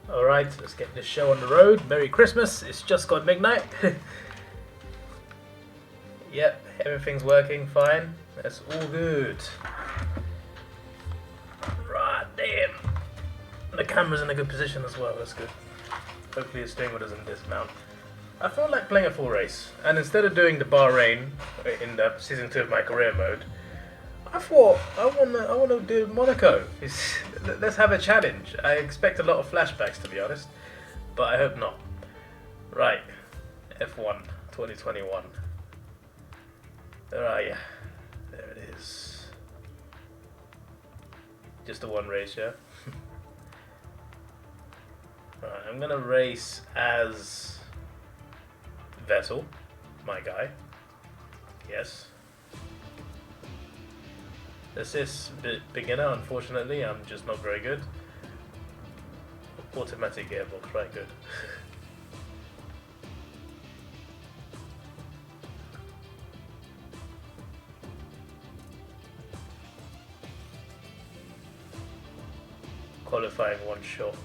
Alright, let's get this show on the road. Merry Christmas, it's just gone midnight. Yep, everything's working fine. That's all good. Right, damn. The camera's in a good position as well, that's good. Hopefully the steering wheel doesn't dismount. I felt like playing a full race, and instead of doing the Bahrain in the season 2 of my career mode, I thought I wanna do Monaco. Let's have a challenge. I expect a lot of flashbacks, to be honest, but I hope not. Right, F1 2021. Where are you? There it is. Just the one race, yeah? Right, I'm gonna race as Vettel, my guy. Yes. Assist beginner, unfortunately, I'm just not very good. Automatic gearbox, right, good. Qualifying 1 short.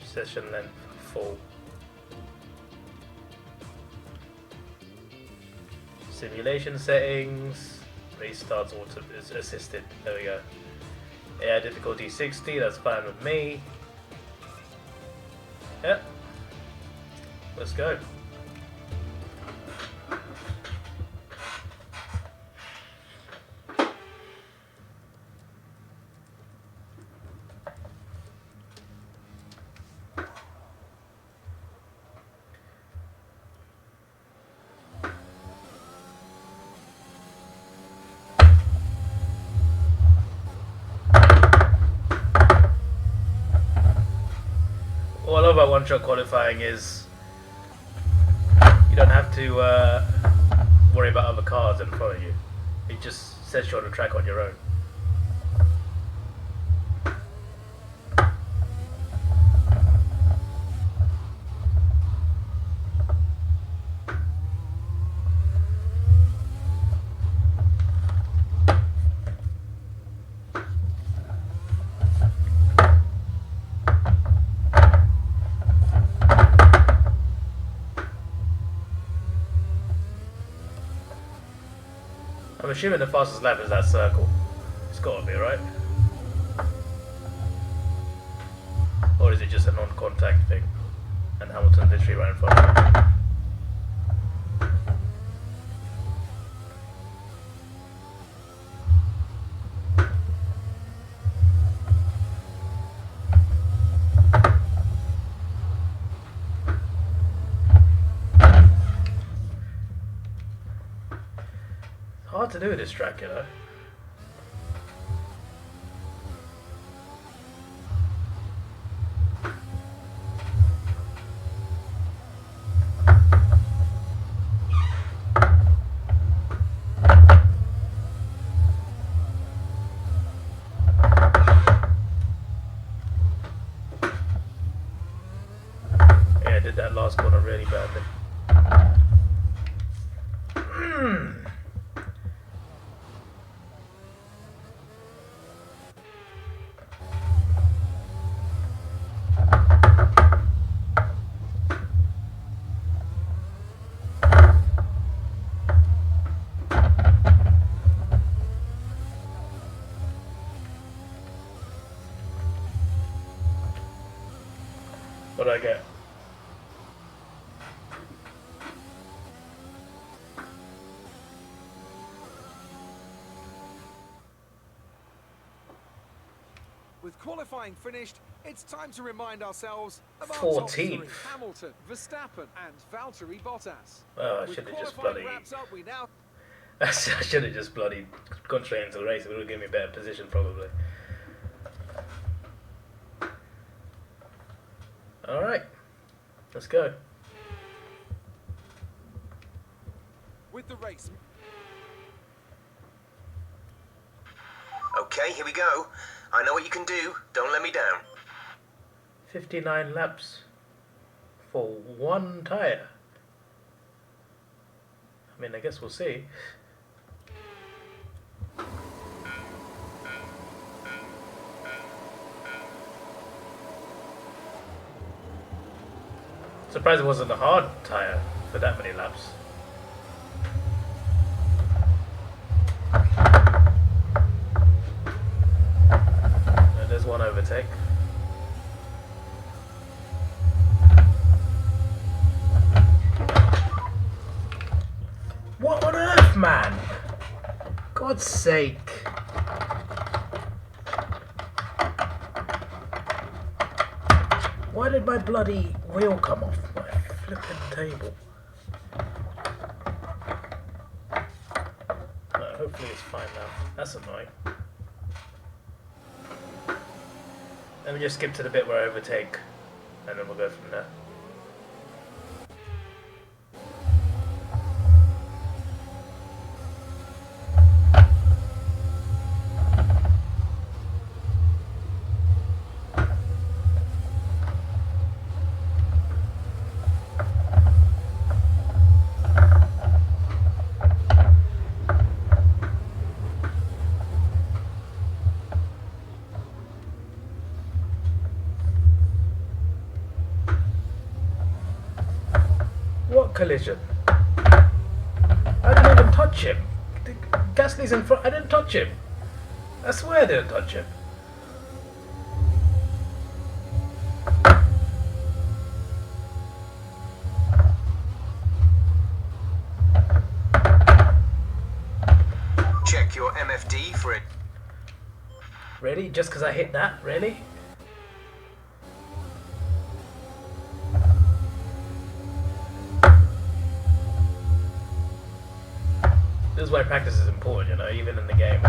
Session length full. Simulation settings. Race starts auto is assisted. There we go. Yeah, difficulty 60. That's fine with me. Yep. Let's go. What I love about one-shot qualifying is you don't have to worry about other cars in front of you. It just sets you on the track on your own. I'm assuming the fastest lap is that circle. It's gotta be, right? Or is it just a non-contact thing? And Hamilton literally ran in front of me. Hard to do this track, you know. Yeah, I did that last corner really badly. What do I get? With qualifying finished, it's time to remind ourselves of our 14th. top three: Hamilton, Verstappen, and Valtteri Bottas. Oh, I With should have just qualifying bloody. wraps up, we now I should have just bloody gone straight into the race. It would have given me a better position, probably. Alright, let's go. with the race. Okay, here we go. I know what you can do. Don't let me down. 59 laps for one tyre. I mean, I guess we'll see. Surprised it wasn't a hard tyre for that many laps. And there's one overtake. What on earth, man? God's sake. Why did my bloody wheel come off my flipping table? Hopefully it's fine now. That's annoying. Let me just skip to the bit where I overtake, and then we'll go from there. What collision? I didn't even touch him. Gasly's in front. I didn't touch him. I swear I didn't touch him. Check your MFD for it. Really? Just because I hit that? Really? This is why practice is important, you know, even in the game.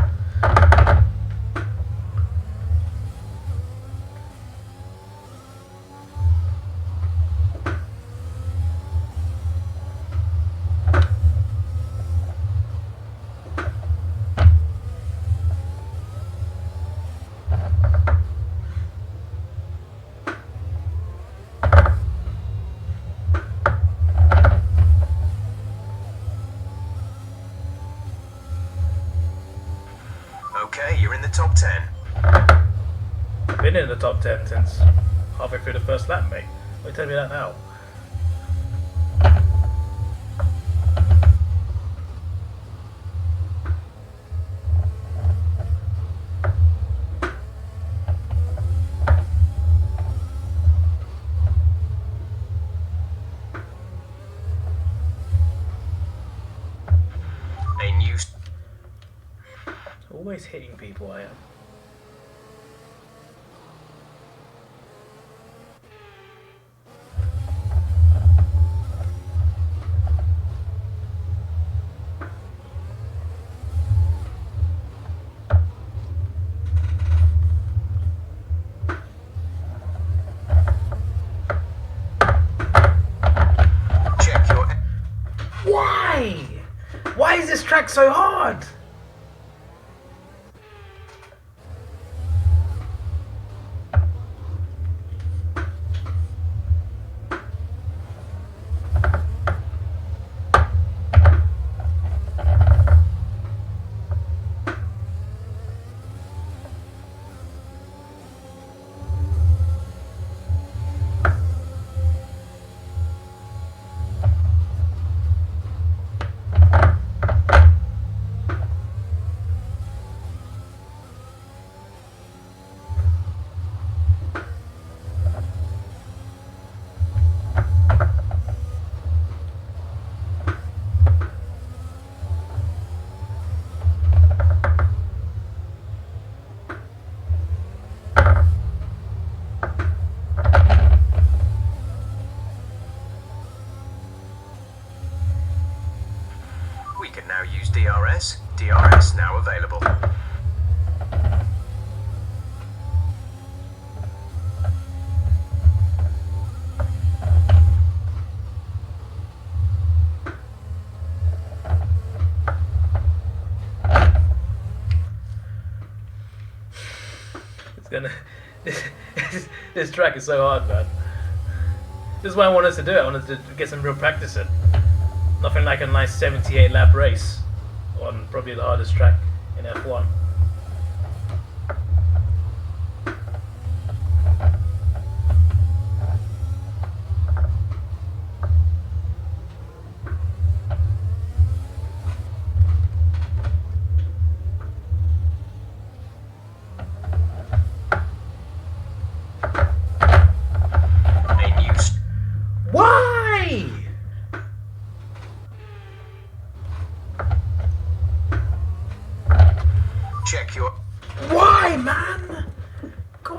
Okay, you're in the top 10. I've been in the top 10 since halfway through the first lap, mate. Why tell me that now? A new... Always hitting people, I am. Check your... Why? Why is this track so hard? We can now use DRS. DRS now available. It's gonna... this track is so hard, man. This is why I wanted to do it. I wanted to get some real practice in. Nothing like a nice 78 lap race on probably the hardest track in F1.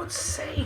God's sake!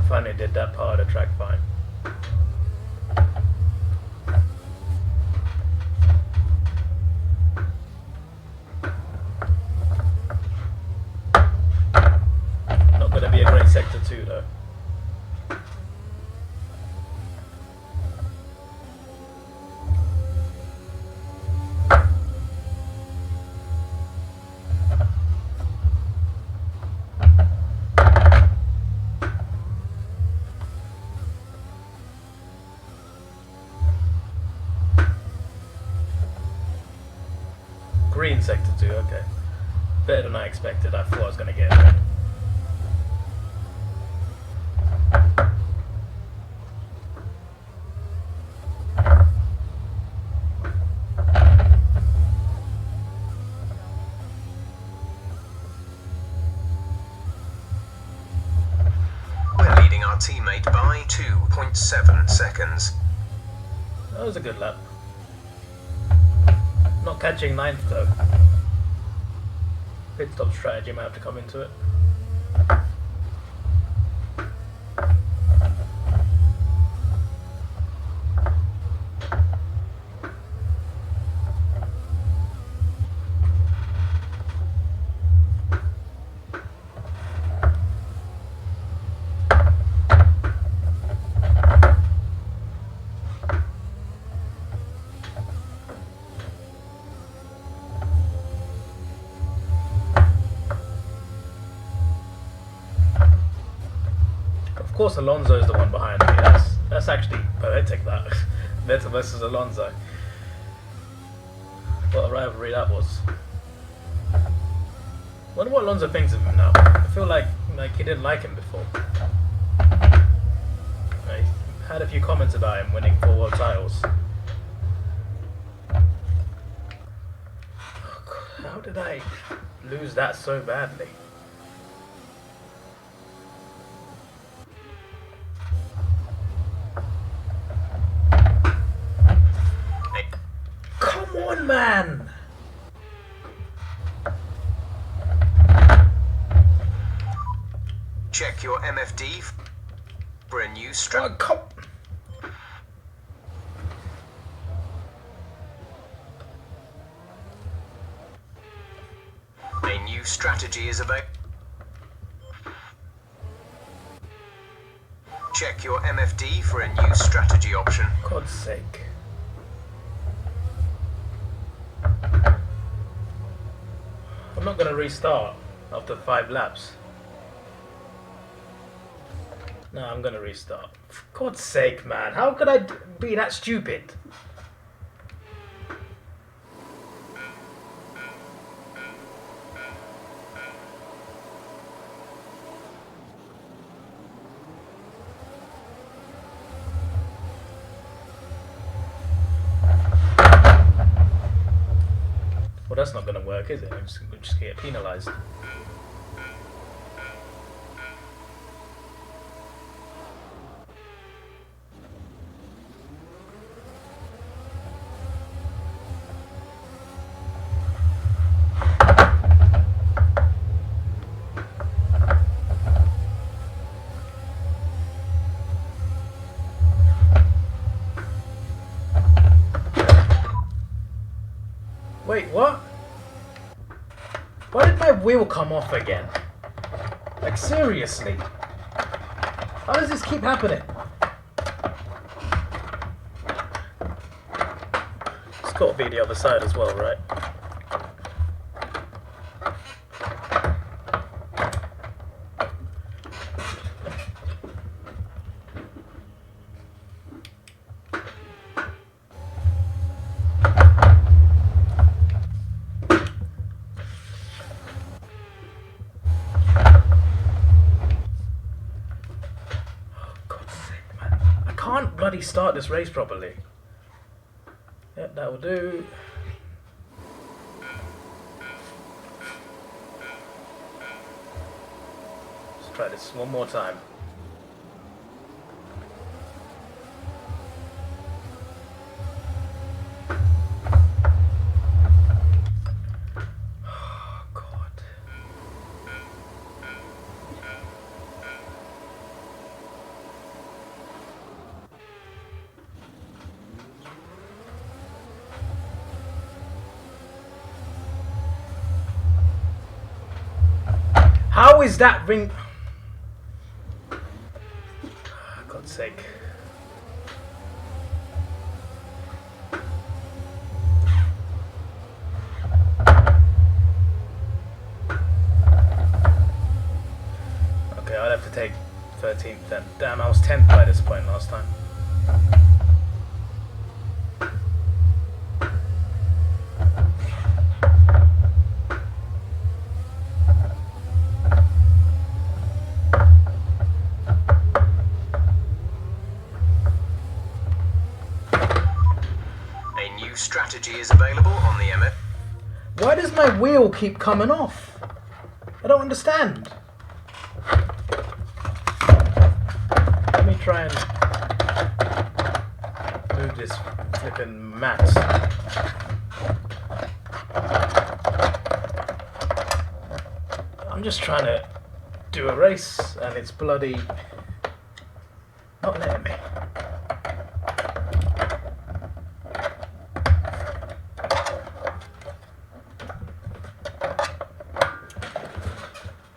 Finally did that part of the track fine. Not gonna be a great sector 2 though. Green sector 2, okay. Better than I expected. I thought I was going to get red. We're leading our teammate by 2.7 seconds. That was a good lap. Not catching 9th though. Pit stop strategy might have to come into it. Of course Alonso is the one behind me. That's actually poetic, that. Vettel versus Alonso. What a rivalry that was. Wonder what Alonso thinks of him now. I feel like he didn't like him before. He had a few comments about him winning 4 world titles. How did I lose that so badly? Come on, man! Check your MFD for a new strat. Come. A new strategy is available. Check your MFD for a new strategy option. God's sake. I'm not going to restart after 5 laps. No, I'm going to restart. For God's sake, man. How could I be that stupid? Well, that's not going to work, is it? I'm just going to get penalised. Wait, what? Why did my wheel come off again? Like, seriously? How does this keep happening? It's got to be the other side as well, right? Can't bloody start this race properly. Yep, that will do. Let's try this one more time. Oh, God. How is that ring? For God's sake. Okay, I'll have to take 13th then. Damn, I was 10th by this point last time. Strategy is available on the MF. Why does my wheel keep coming off? I don't understand. Let me try and move this flipping mat. I'm just trying to do a race and it's bloody not letting me.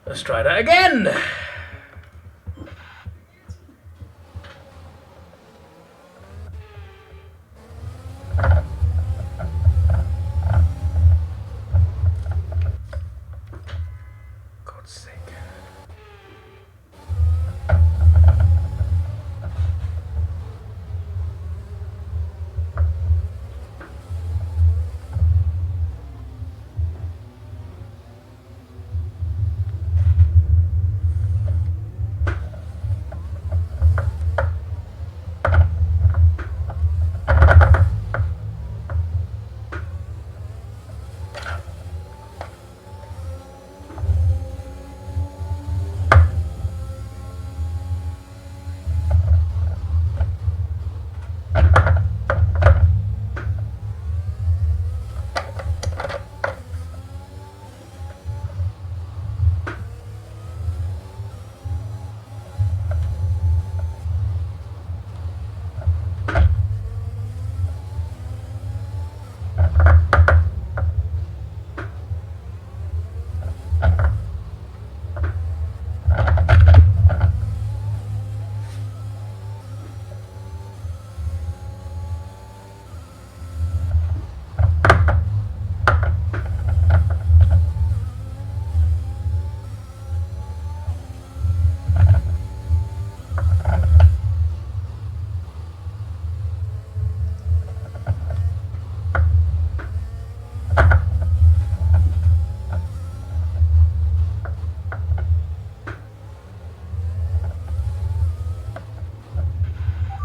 Let's try that again. God's sake.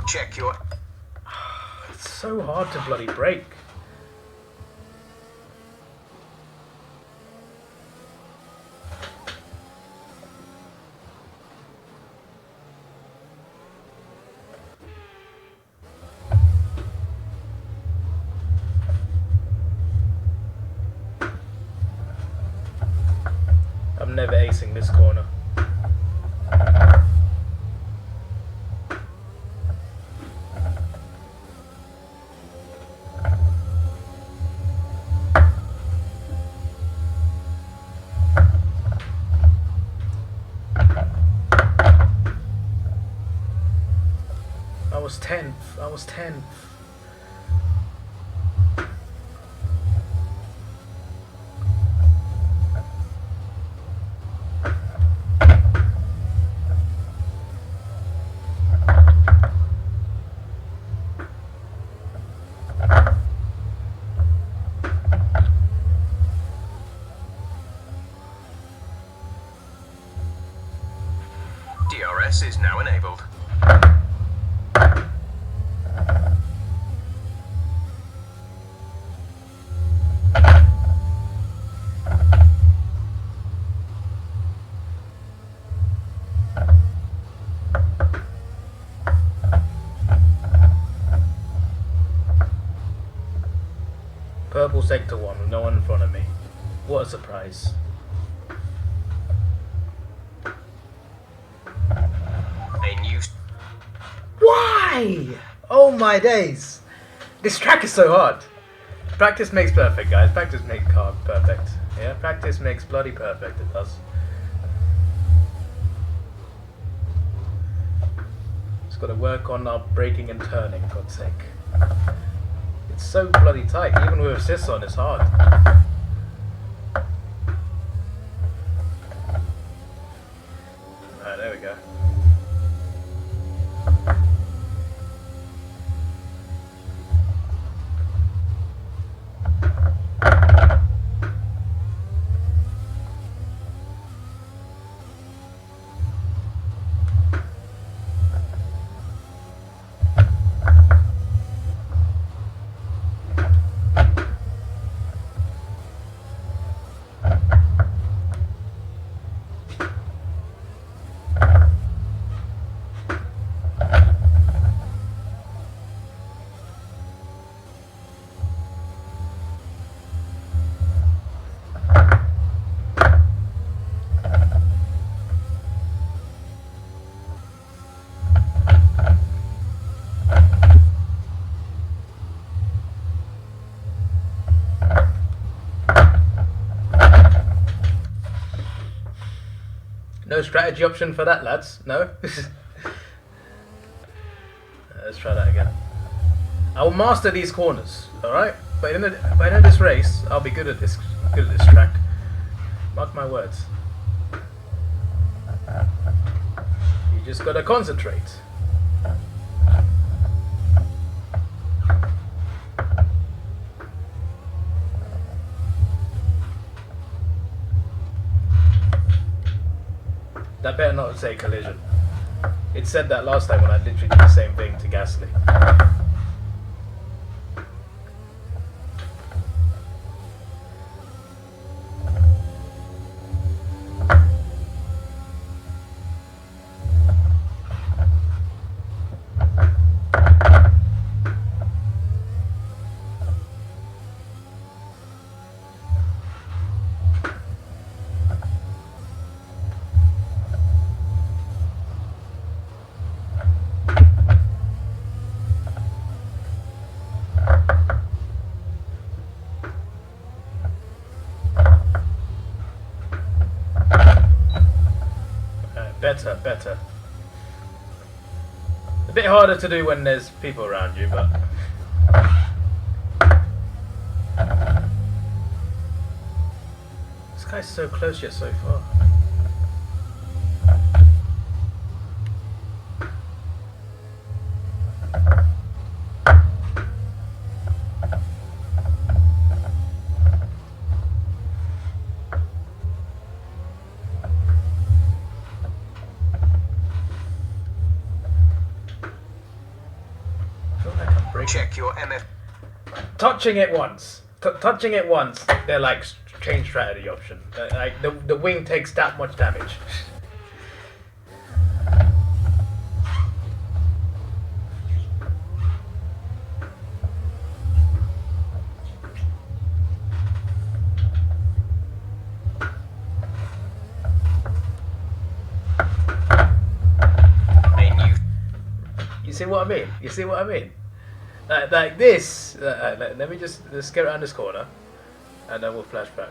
Check your... It's so hard to bloody break. I'm never acing this corner. was 10th. I was 10th. DRS is now enabled. Purple sector 1 with no one in front of me. What a surprise. A new Why? Oh my days. This track is so hard. Practice makes perfect, guys. Practice makes perfect. Yeah, practice makes bloody perfect. It does. Just got to work on our braking and turning, for God's sake. It's so bloody tight. Even with assists on, it's hard. Alright, there we go. No strategy option for that, lads. No? Let's try that again. I will master these corners, alright? By the end of this race, I'll be good at this track. Mark my words. You just gotta concentrate. That better not say collision. It said that last time when I literally did the same thing to Gasly. Better. A bit harder to do when there's people around you, but... This guy's so close yet so far. check your MF. Touching it once. Touching it once, they're like change strategy option. Like the wing takes that much damage. You see what I mean? You see what I mean? Like this. Let me let's get around this corner, and then we'll flash back.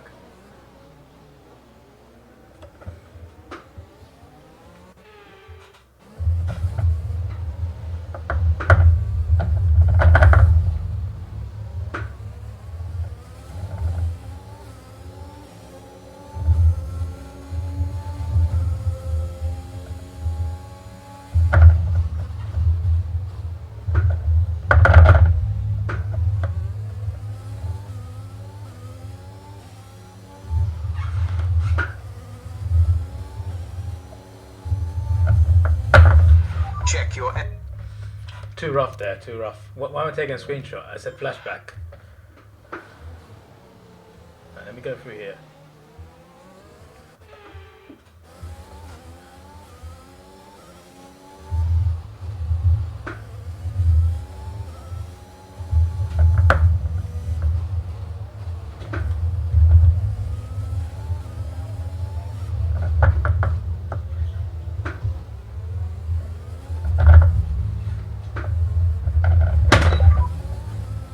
Check your... Too rough there, too rough. Why am I taking a screenshot? I said flashback. Right, let me go through here.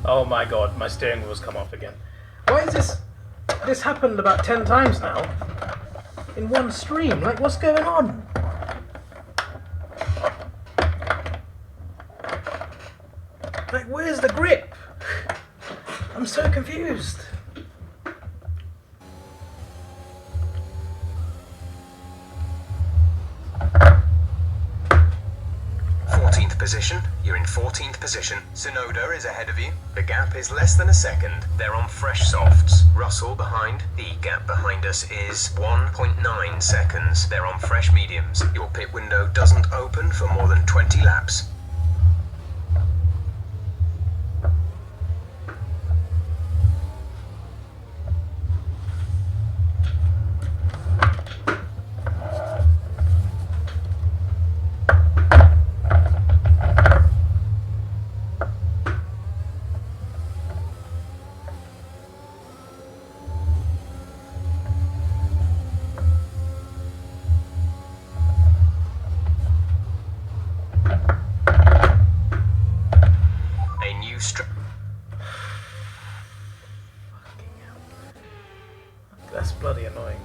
Oh my god, my steering wheel's come off again. Why is this... This happened about 10 times now. In one stream. Like, what's going on? Like, where's the grip? I'm so confused. Position. You're in 14th position. Sonoda is ahead of you. The gap is less than a second. They're on fresh softs. Russell behind. The gap behind us is 1.9 seconds. They're on fresh mediums. Your pit window doesn't open for more than 20 laps. That's bloody annoying.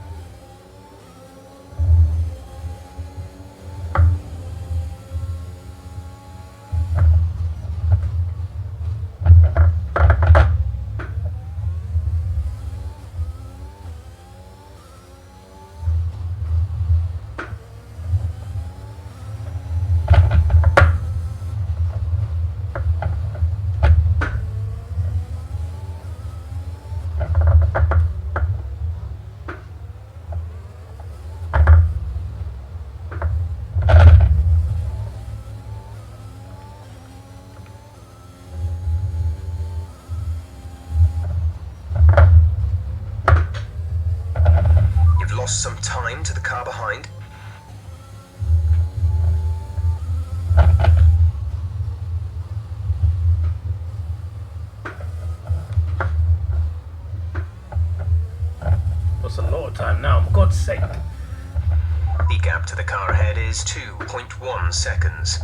Lost some time to the car behind. That's a lot of time now, for God's sake. The gap to the car ahead is 2.1 seconds.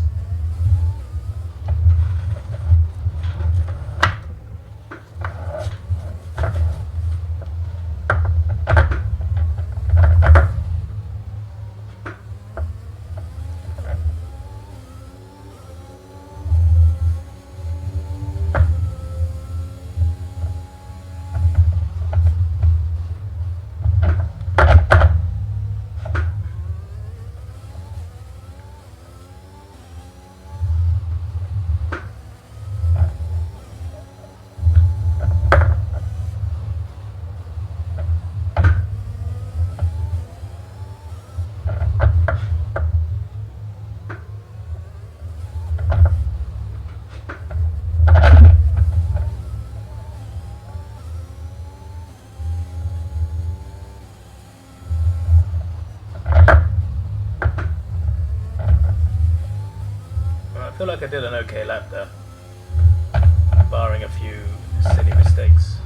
I feel like I did an okay lap there, barring a few silly mistakes.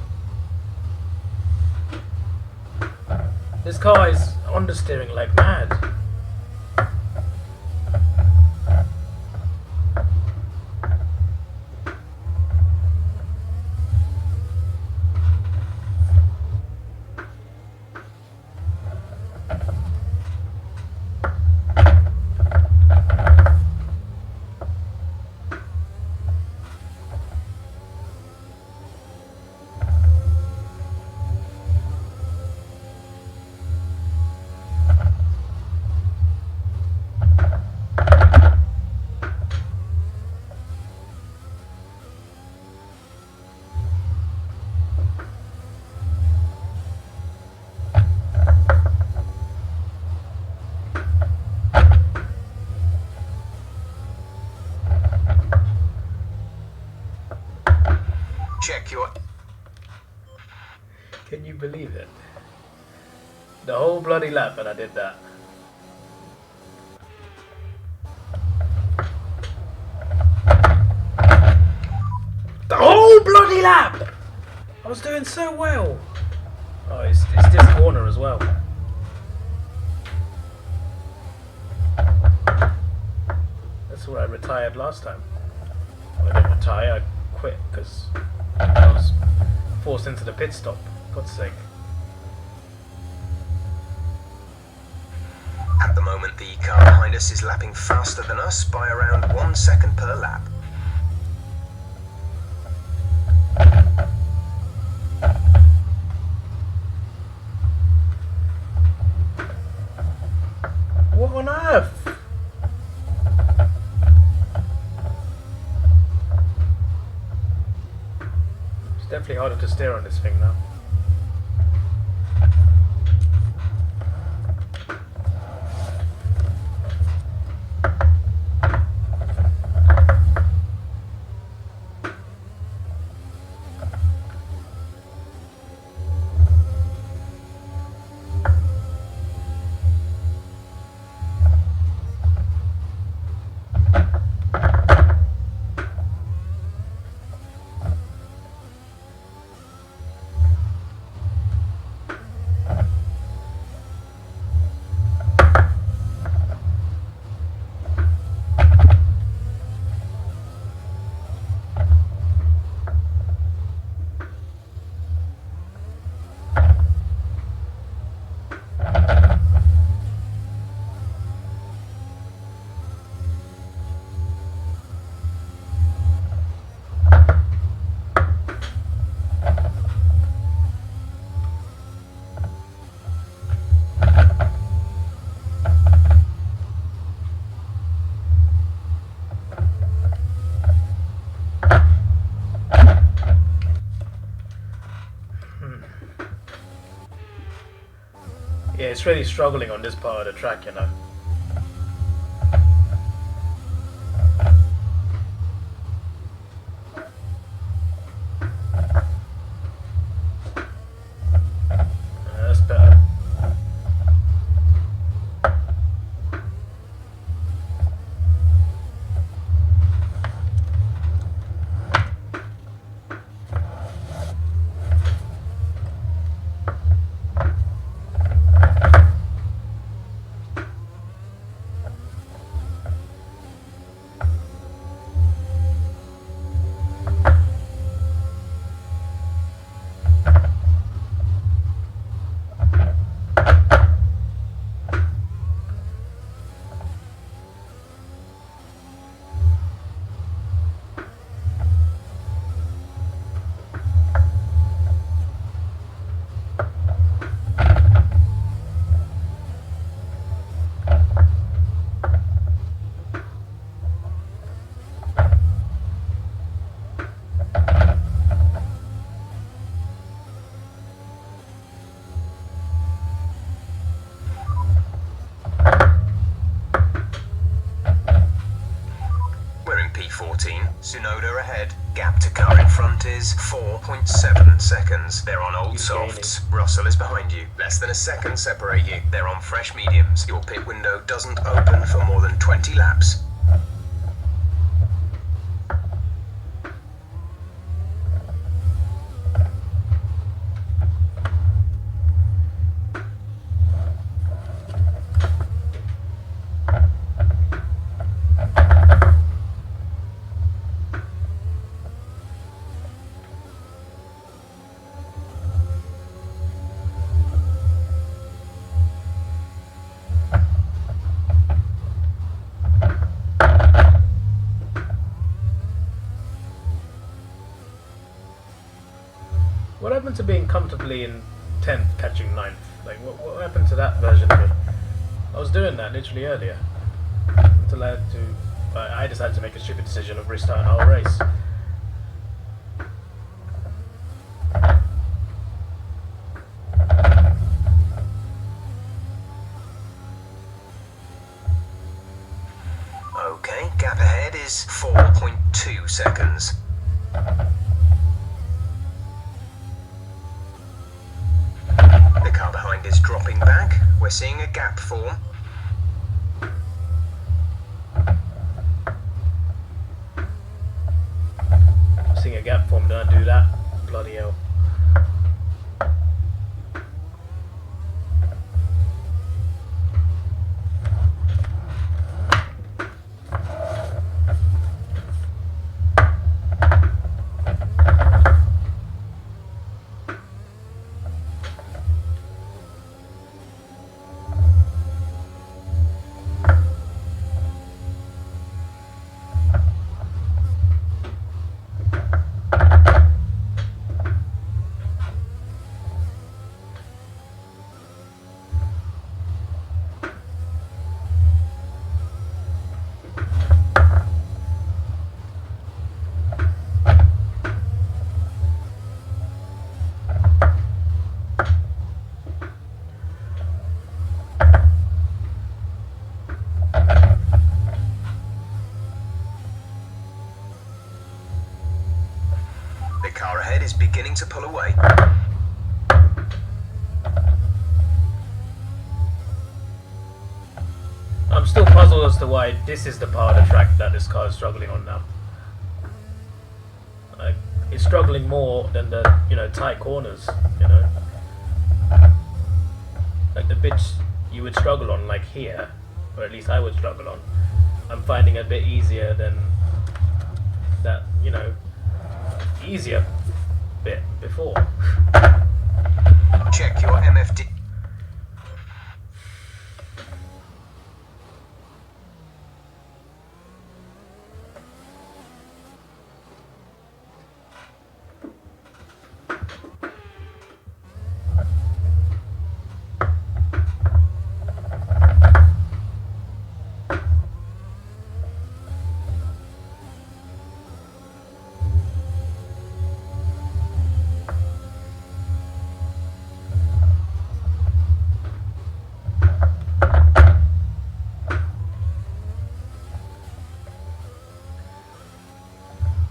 This car is understeering like mad. Check your... Can you believe it? The whole bloody lap and I did that. The whole bloody lap! I was doing so well. Oh, it's this corner as well. That's where I retired last time. Well, I didn't retire, I quit because I was forced into the pit stop. God's sake. At the moment, the car behind us is lapping faster than us by around 1 second per lap. What on earth? It's definitely harder to steer on this thing now. Yeah, it's really struggling on this part of the track, you know. That's better. Tsunoda ahead. Gap to car in front is 4.7 seconds. They're on old softs. Russell is behind you. Less than a second separate you. They're on fresh mediums. Your pit window doesn't open for more than 20 laps. What happened to being comfortably in 10th, catching 9th? Like, what happened to that version of me? I was doing that literally earlier. Until I decided to make a stupid decision of restarting the whole race. Okay, gap ahead is 4.2 seconds. We're seeing a gap form. Seeing a gap form, did I do that? Bloody hell. The car ahead is beginning to pull away. I'm still puzzled as to why this is the part of the track that this car is struggling on now. Like, it's struggling more than the, tight corners, Like the bits you would struggle on, like here, or at least I would struggle on, I'm finding a bit easier than that, easier bit before. Check your MFD.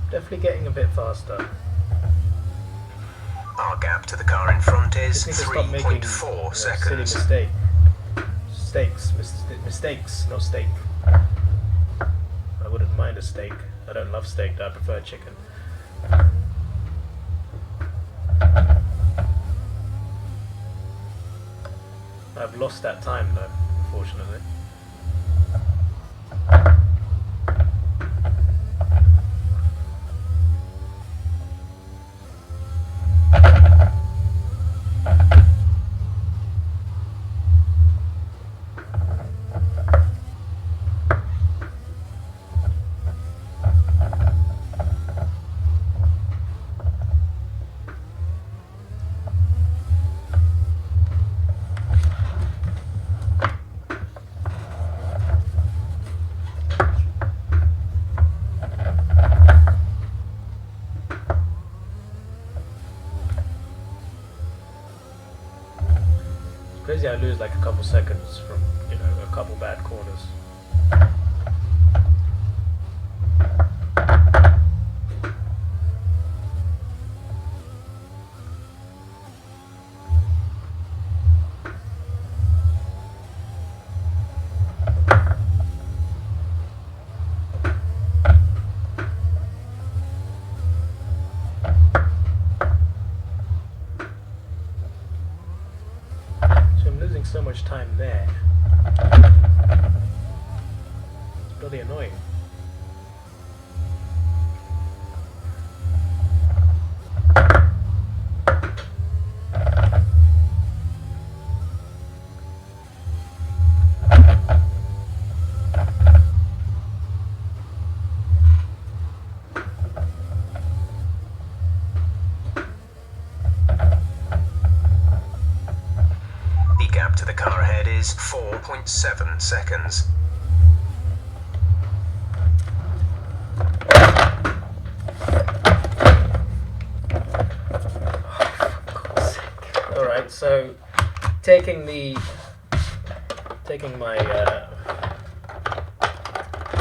Definitely getting a bit faster. Our gap to the car in front is Just need to stop making 3.4 silly seconds. mistakes, not steak. I wouldn't mind a steak. I don't love steak, I prefer chicken. I've lost that time though, unfortunately. Crazy I lose like a couple seconds from, a couple bad corners. So much time there. It's bloody annoying. Gap to the car ahead is 4.7 seconds. Alright, so taking my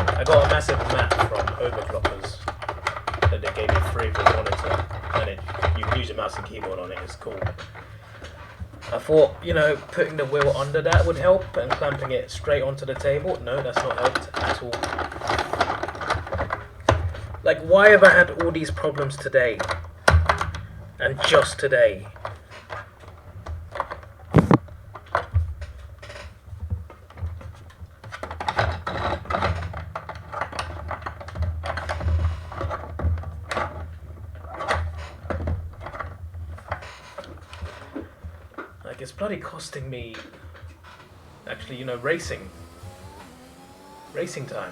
I got a massive map from Overclockers that they gave me free for the monitor, and you can use your mouse and keyboard on it, it's cool. I thought, you know, putting the wheel under that would help and clamping it straight onto the table. No, that's not helped at all. Like, why have I had all these problems today? And just today? Like, it's bloody costing me, actually, you know, racing time.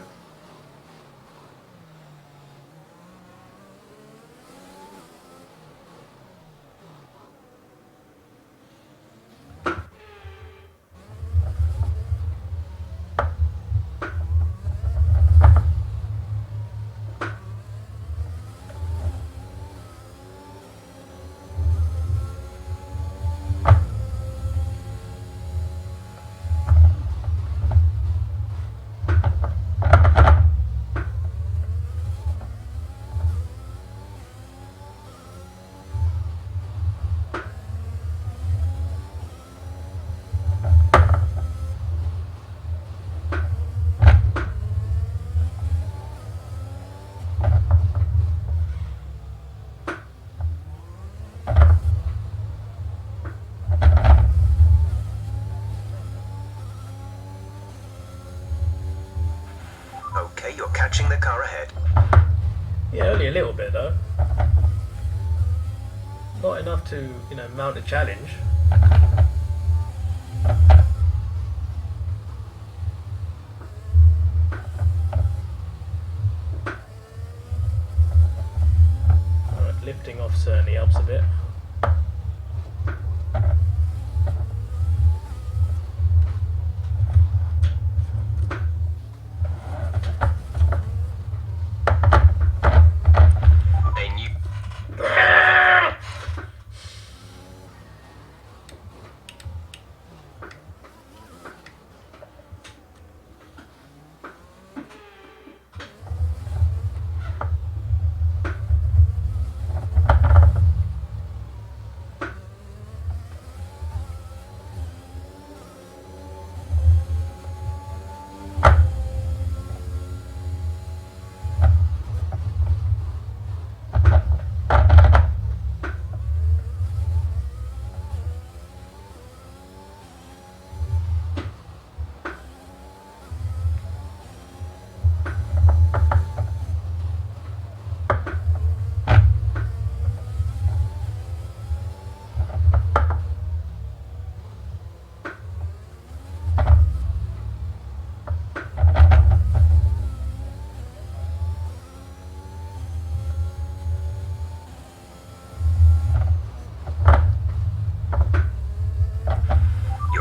Okay, you're catching the car ahead. Yeah, only a little bit though. Not enough to, you know, mount a challenge. Alright, lifting off certainly helps a bit.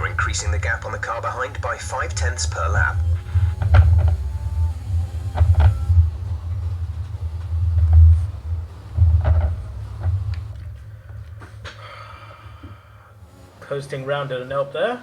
Increasing the gap on the car behind by 0.5 per lap. Coasting round didn't help there.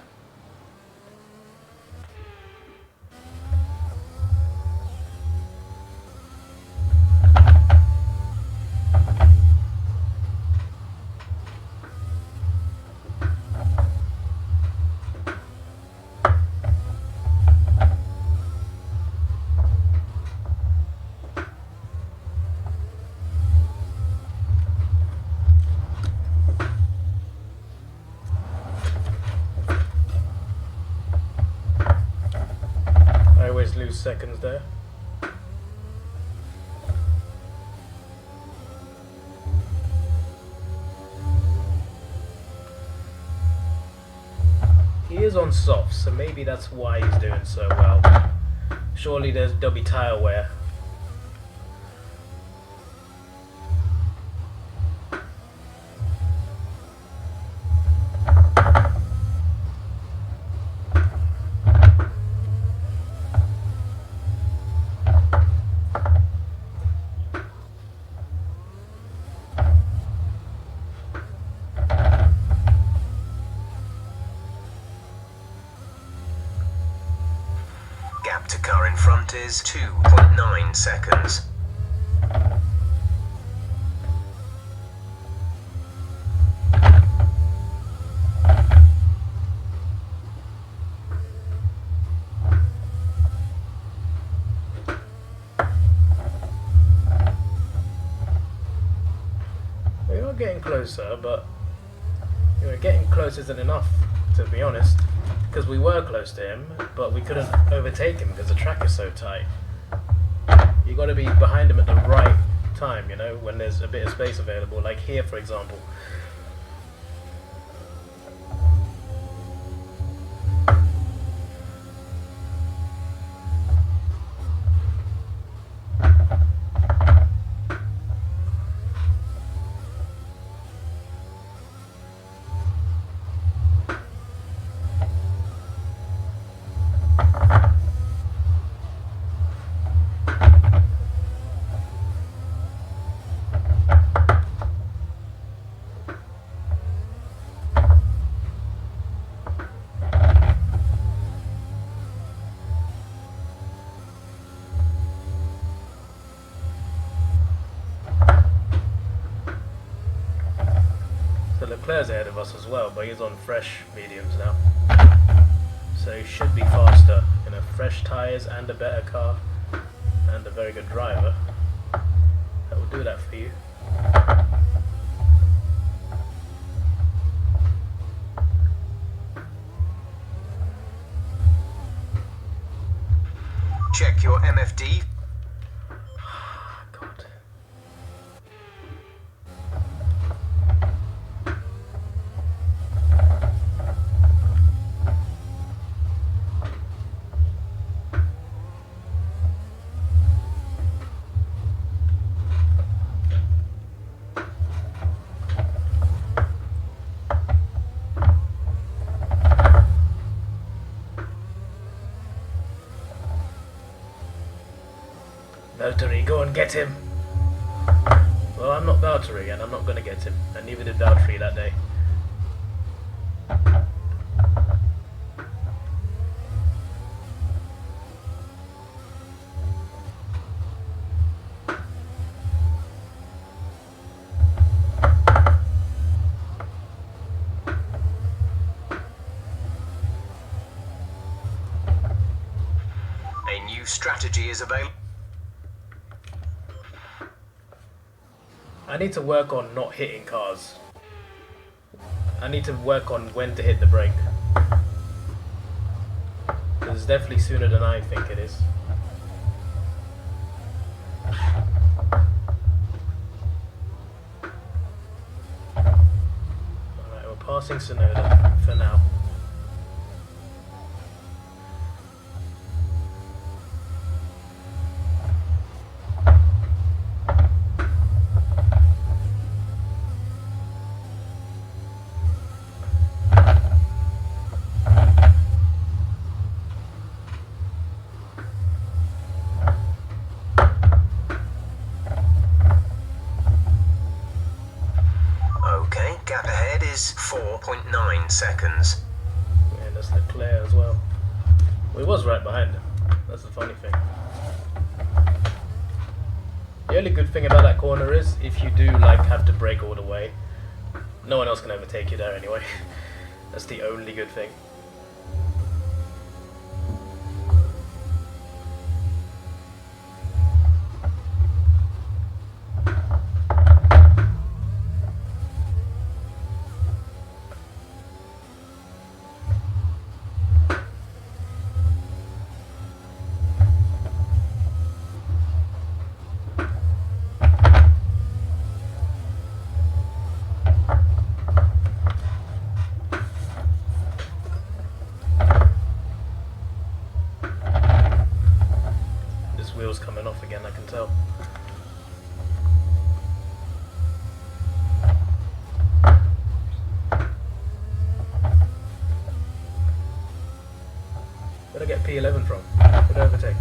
Lose seconds there. He is on softs, so maybe that's why he's doing so well. Surely there's dubby tire wear. Gap to car in front is 2.9 seconds. closer, but getting close isn't enough, to be honest. Because we were close to him, but we couldn't overtake him because the track is so tight. You got to be behind him at the right time, when there's a bit of space available, like here, for example. Leclerc's ahead of us as well, but he's on fresh mediums now, so he should be faster. Fresh tyres and a better car and a very good driver. That will do that for you. Check your MFD. God. Valtteri, go and get him! Well, I'm not Valtteri, and I'm not going to get him, and neither did Valtteri that day. A new strategy is available. I need to work on not hitting cars. I need to work on when to hit the brake. It's definitely sooner than I think it is. Alright, we're passing Tsunoda for now. Gap ahead is 4.9 seconds. And that's Leclerc as well. Well, he was right behind him. That's the funny thing. The only good thing about that corner is if you do have to brake all the way, no one else can overtake you there anyway. That's the only good thing. Wheels coming off again, I can tell. Where'd I get P11 from? Where'd I overtake?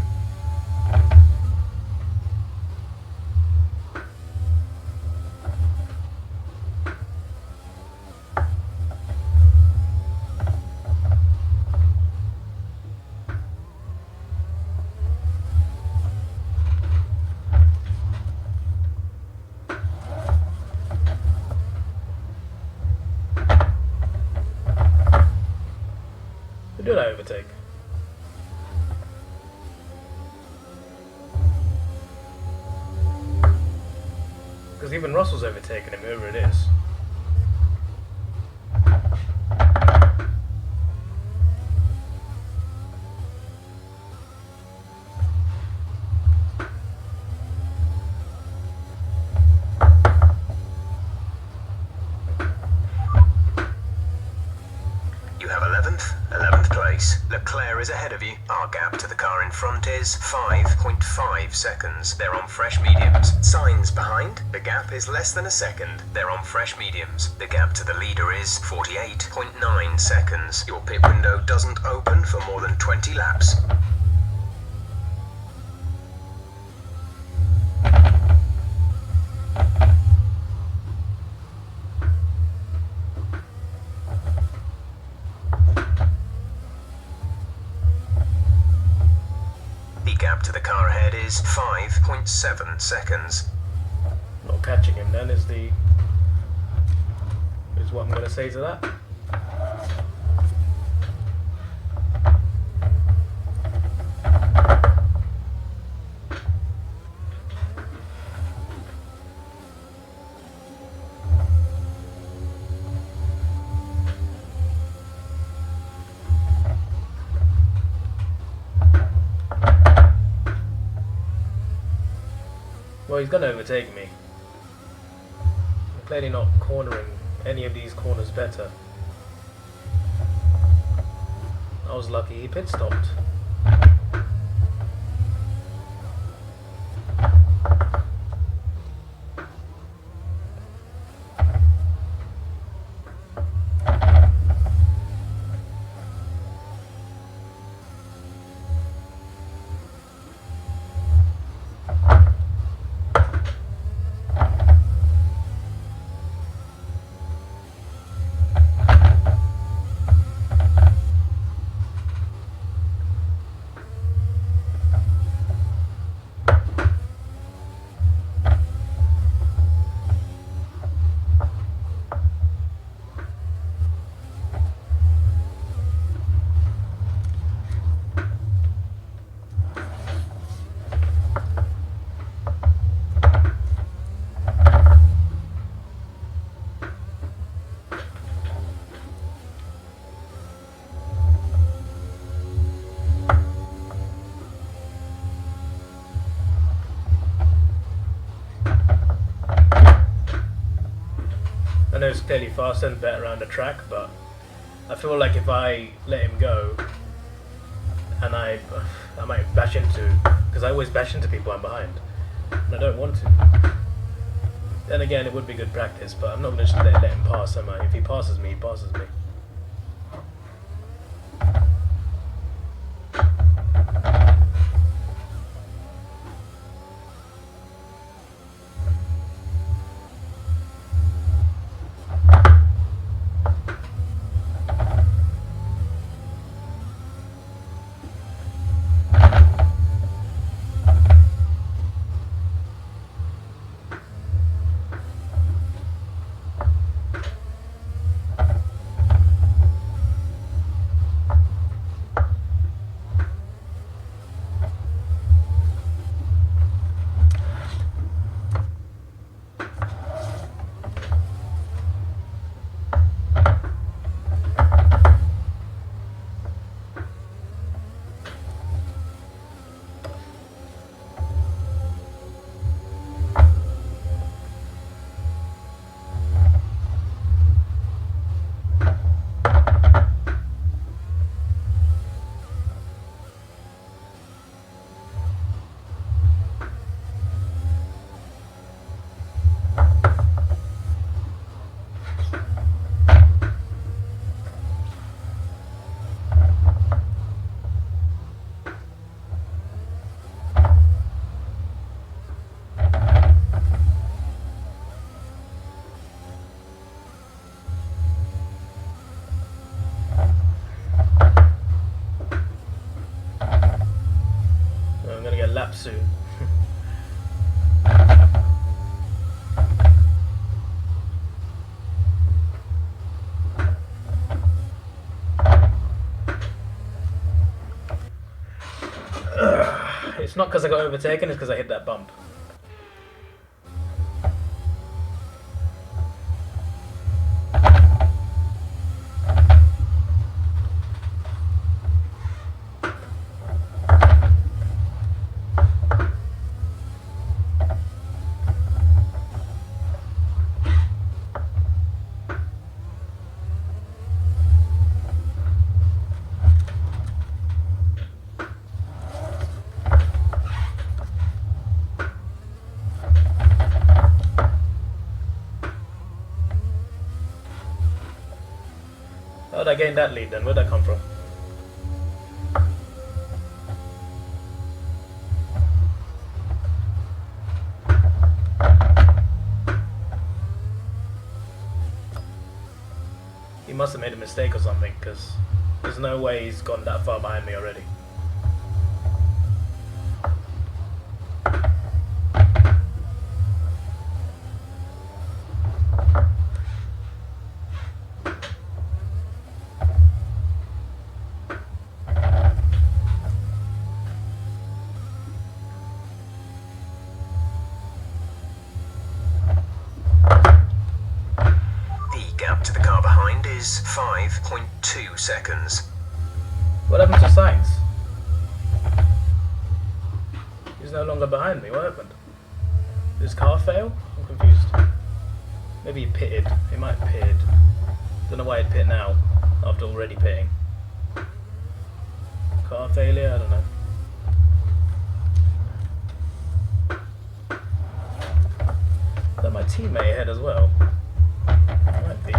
Who did I overtake? Because even Russell's overtaken him, whoever it is. You have 11th place. Leclerc is ahead of you. Our gap to the car in front is 5.5 seconds. They're on fresh mediums. Sainz behind. The gap is less than a second. They're on fresh mediums. The gap to the leader is 48.9 seconds. Your pit window doesn't open for more than 20 laps. The gap to the car ahead is 5.7 seconds. Not catching him then is what I'm going to say to that. Well, he's going to overtake me. I'm clearly not cornering any of these corners better. I was lucky he pit stopped. I know it's clearly faster and better around the track, but I feel like if I let him go, and I might bash into, because I always bash into people I'm behind, and I don't want to. Then again, it would be good practice, but I'm not going to just let him pass, am I? If he passes me, he passes me. Lap soon. It's not because I got overtaken, it's because I hit that bump. gained that lead then? Where'd that come from? He must have made a mistake or something, because there's no way he's gone that far behind me already. To the car behind is 5.2 seconds. What happened to Sainz? He's no longer behind me. What happened? Did his car fail? I'm confused. Maybe he pitted. He might have pitted. Don't know why he'd pit now, after already pitting. Car failure? I don't know. Is that my teammate ahead as well? Might be.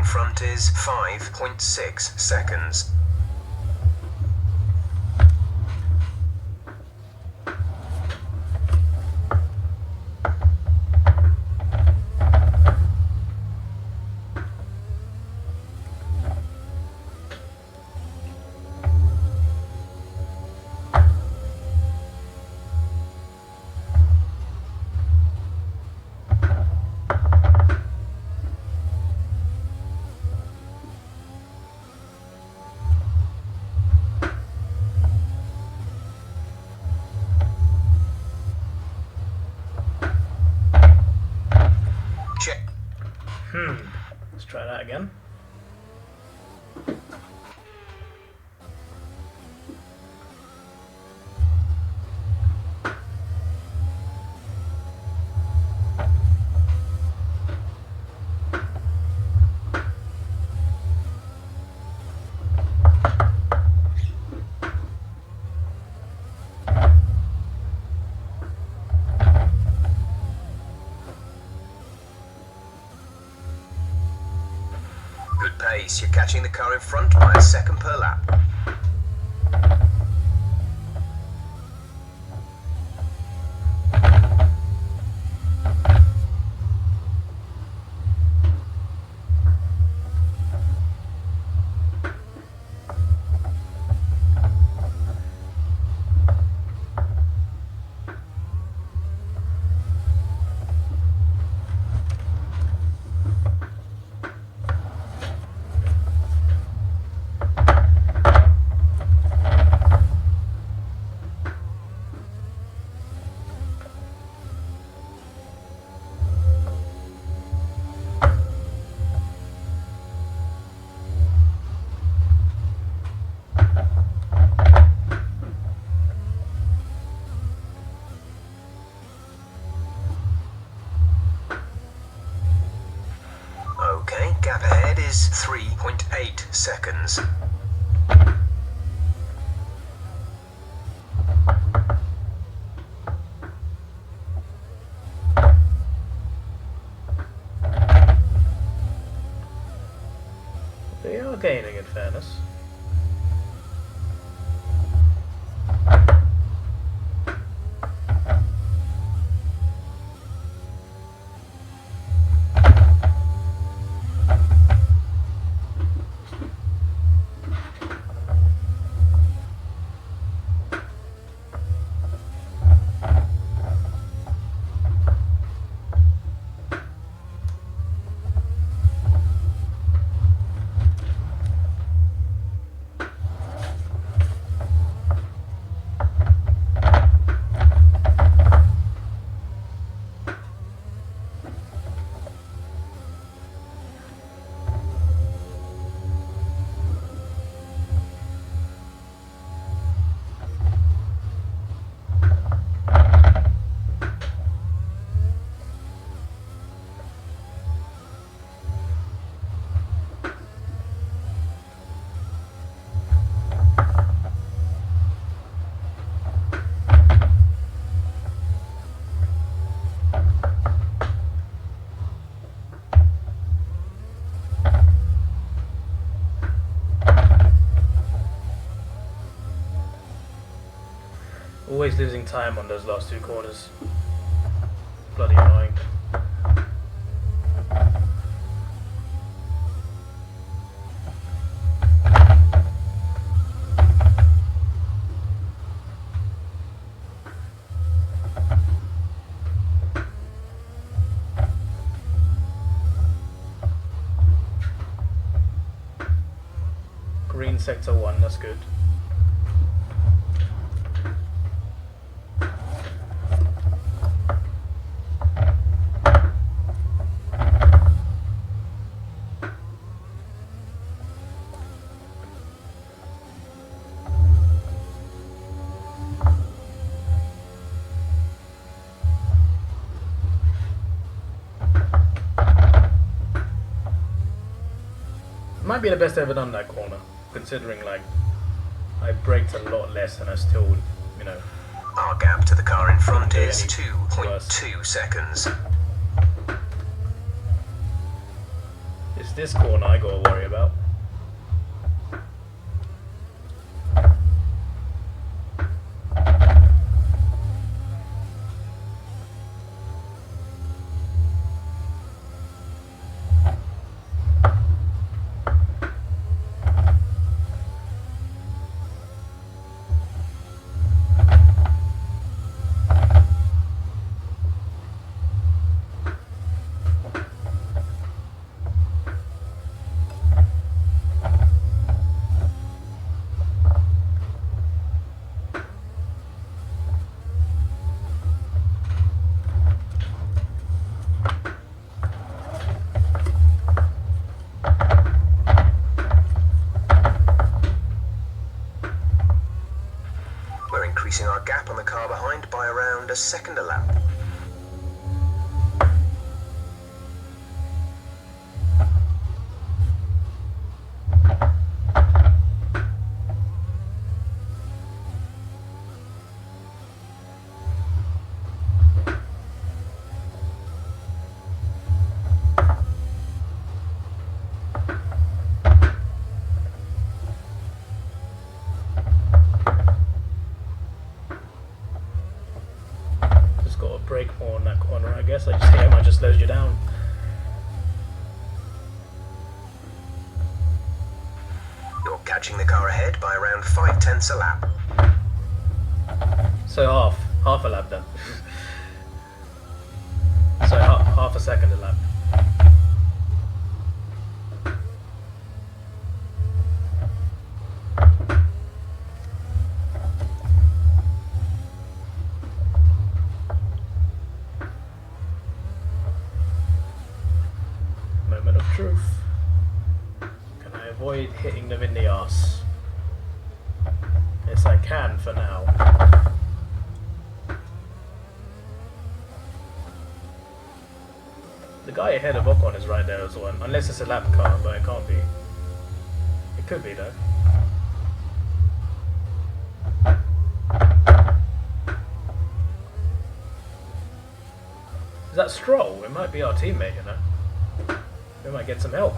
Front is 5.6 seconds. Let's try that again. Pace, you're catching the car in front by a second per lap. Gap ahead is 3.8 seconds. They are gaining in fairness. always losing time on those last two corners. Bloody annoying. Green sector 1, that's good. Might be the best I've ever done that corner, considering like I braked a lot less and I still, you know. Our gap to the car in front do is any 2.2 seconds. It's this corner I gotta worry about. We're increasing our gap on the car behind by around a second a lap. Brake more on that corner, I guess. I just think I might just slows you down. You're catching the car ahead by around 0.5 a lap. So half a lap then. So half a second a lap. Moment of truth. Can I avoid hitting them in the arse? Yes, I can for now. The guy ahead of Ocon is right there as well, unless it's a lap car, but it can't be. It could be though. Is that Stroll? It might be our teammate, you know. We might get some help.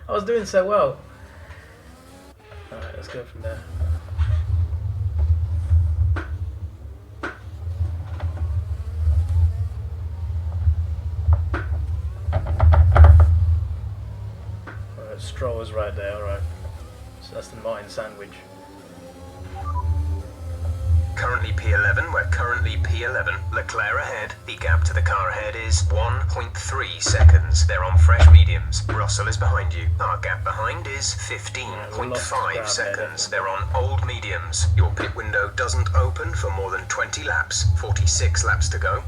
I was doing so well. Alright, let's go from there. Alright, Stroll is right there, alright. So that's the Martin sandwich. currently P11, we're currently P11. Leclerc ahead. The gap to the car ahead is 1.3 seconds. They're on fresh mediums. Russell is behind you. Our gap behind is 15.5 seconds. They're on old mediums. Your pit window doesn't open for more than 20 laps. 46 laps to go.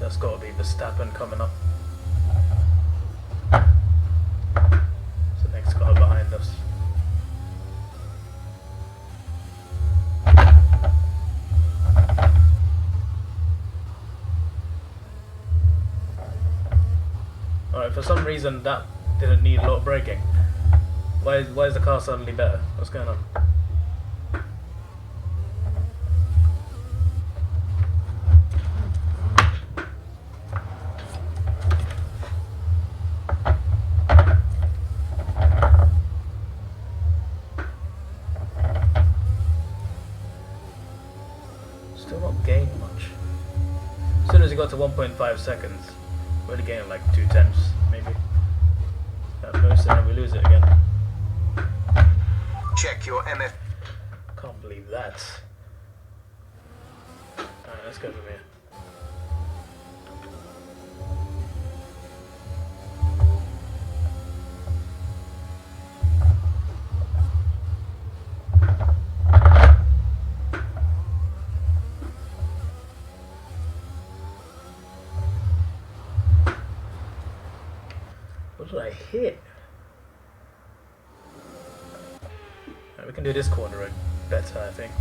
That's got to be Verstappen coming up. It's the next car behind us. Alright, for some reason that didn't need a lot of braking. Why is the car suddenly better? What's going on? Still not gaining much. As soon as you got to 1.5 seconds, we're only gaining like 2/10 maybe. At most, and then we lose it again. Check your MF. Can't believe that. Alright, let's go from here. What did I hit? Right, we can do this corner road better, I think.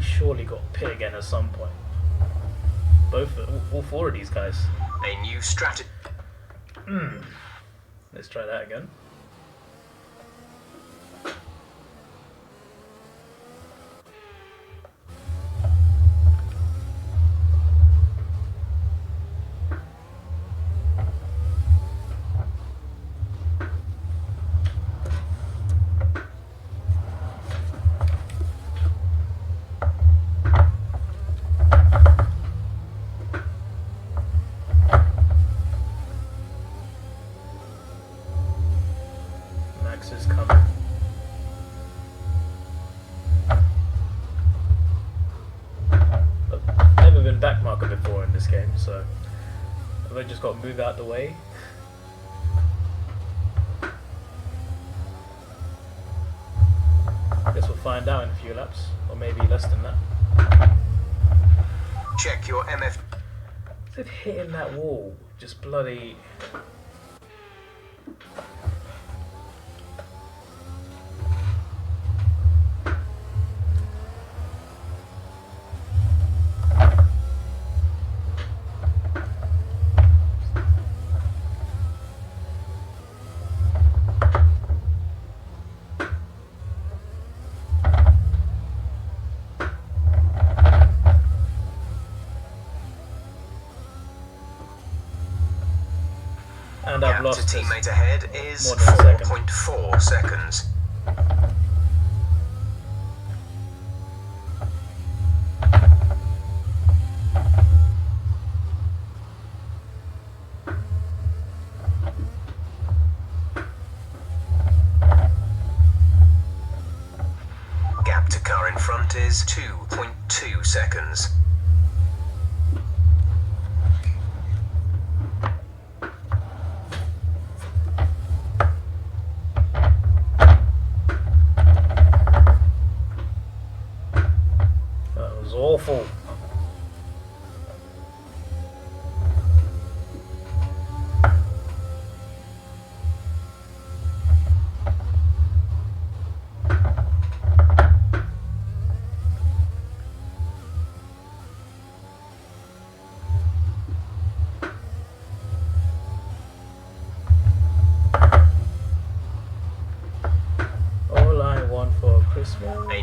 Surely got pit again at some point. All four of these guys. A new strategy. Let's try that again. Is coming. I've never been backmarker before in this game, so I've just got to move out the way. Guess we'll find out in a few laps, or maybe less than that. Check your MF. Is it hitting that wall? Just bloody. And I've lost to teammate ahead is more than a second. 4.4 seconds. Gap to car in front is 2.2 seconds.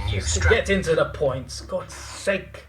You Just to strap. get into the points, God's sake.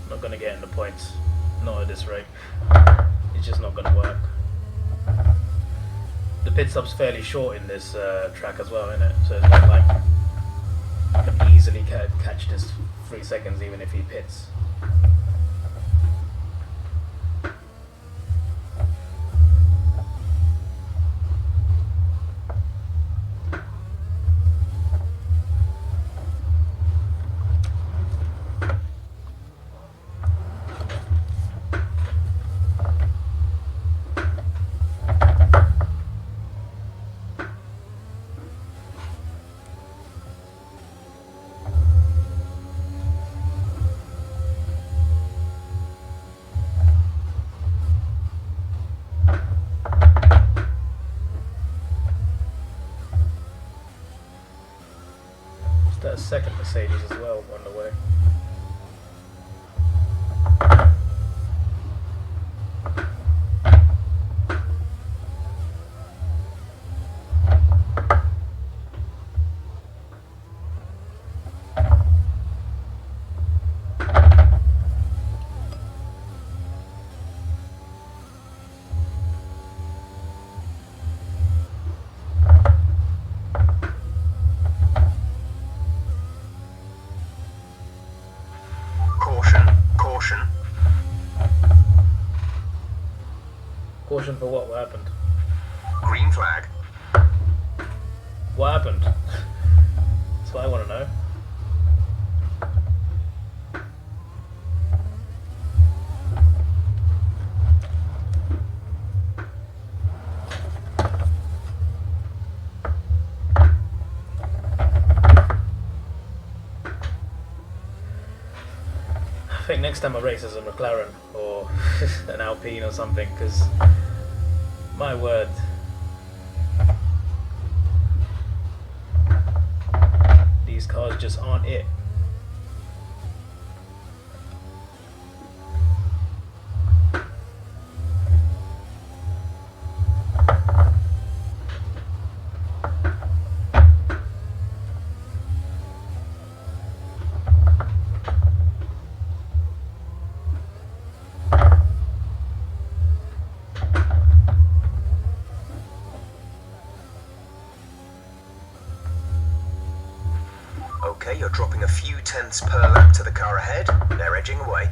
Not gonna get in the points. Not at this rate. It's just not gonna work. The pit stop's fairly short in this track as well, isn't it? So it's not like I can easily catch this 3 seconds even if he pits. That second Mercedes as well on the way. Caution for what? What happened? Green flag. What happened? That's what I want to know. I think next time I race as a McLaren or an Alpine or something, because my word, these cars just aren't it. Okay, you're dropping a few tenths per lap to the car ahead. They're edging away.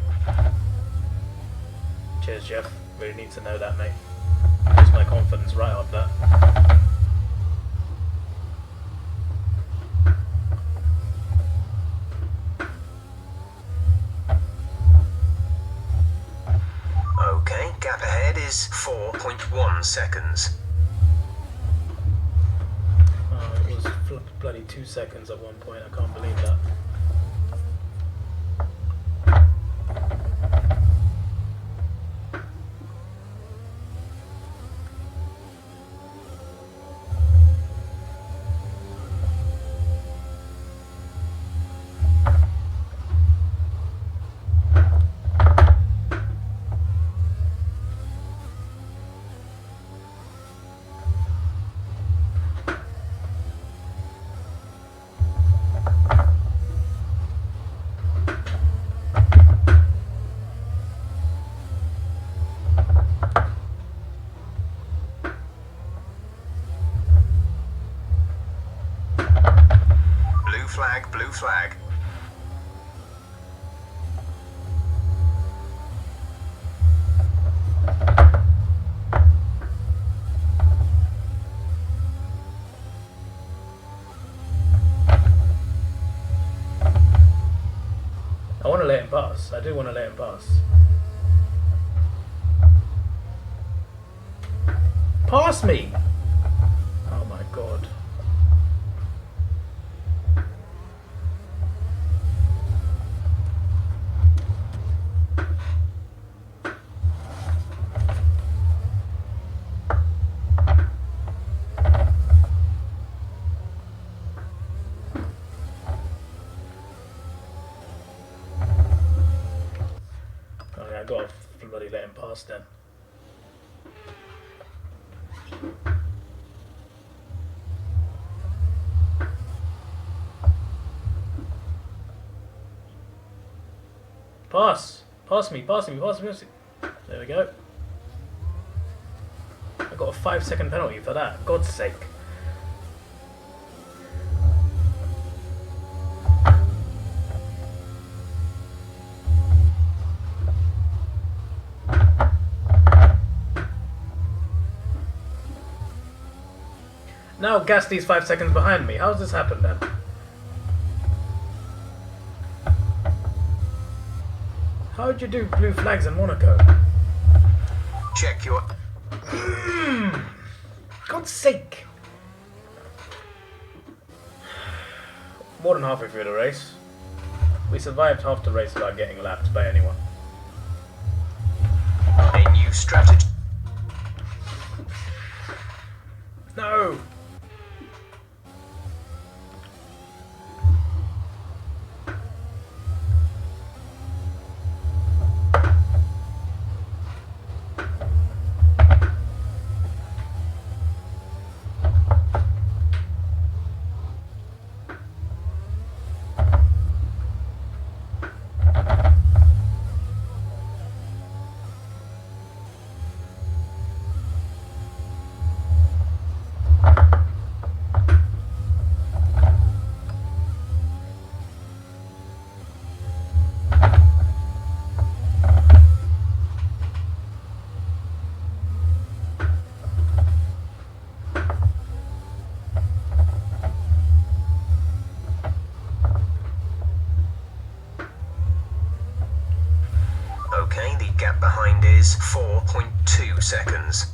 Cheers, Jeff. Really need to know that, mate. Puts my confidence right up that. Okay, gap ahead is 4.1 seconds. It was bloody 2 seconds at one point. I can't believe that. Blue flag. I want to let him pass. I do want to let him pass. Pass me! Oh my god. gotta bloody let him pass then. Pass! Pass me, pass me, pass me, pass me. There we go. I got a 5-second penalty for that, God's sake. Now Gasly's 5 seconds behind me. How's this happened then? How'd you do blue flags in Monaco? Check your... God's sake! More than halfway through the race. We survived half the race without getting lapped by anyone. A new strategy. No! Okay, the gap behind is 4.2 seconds.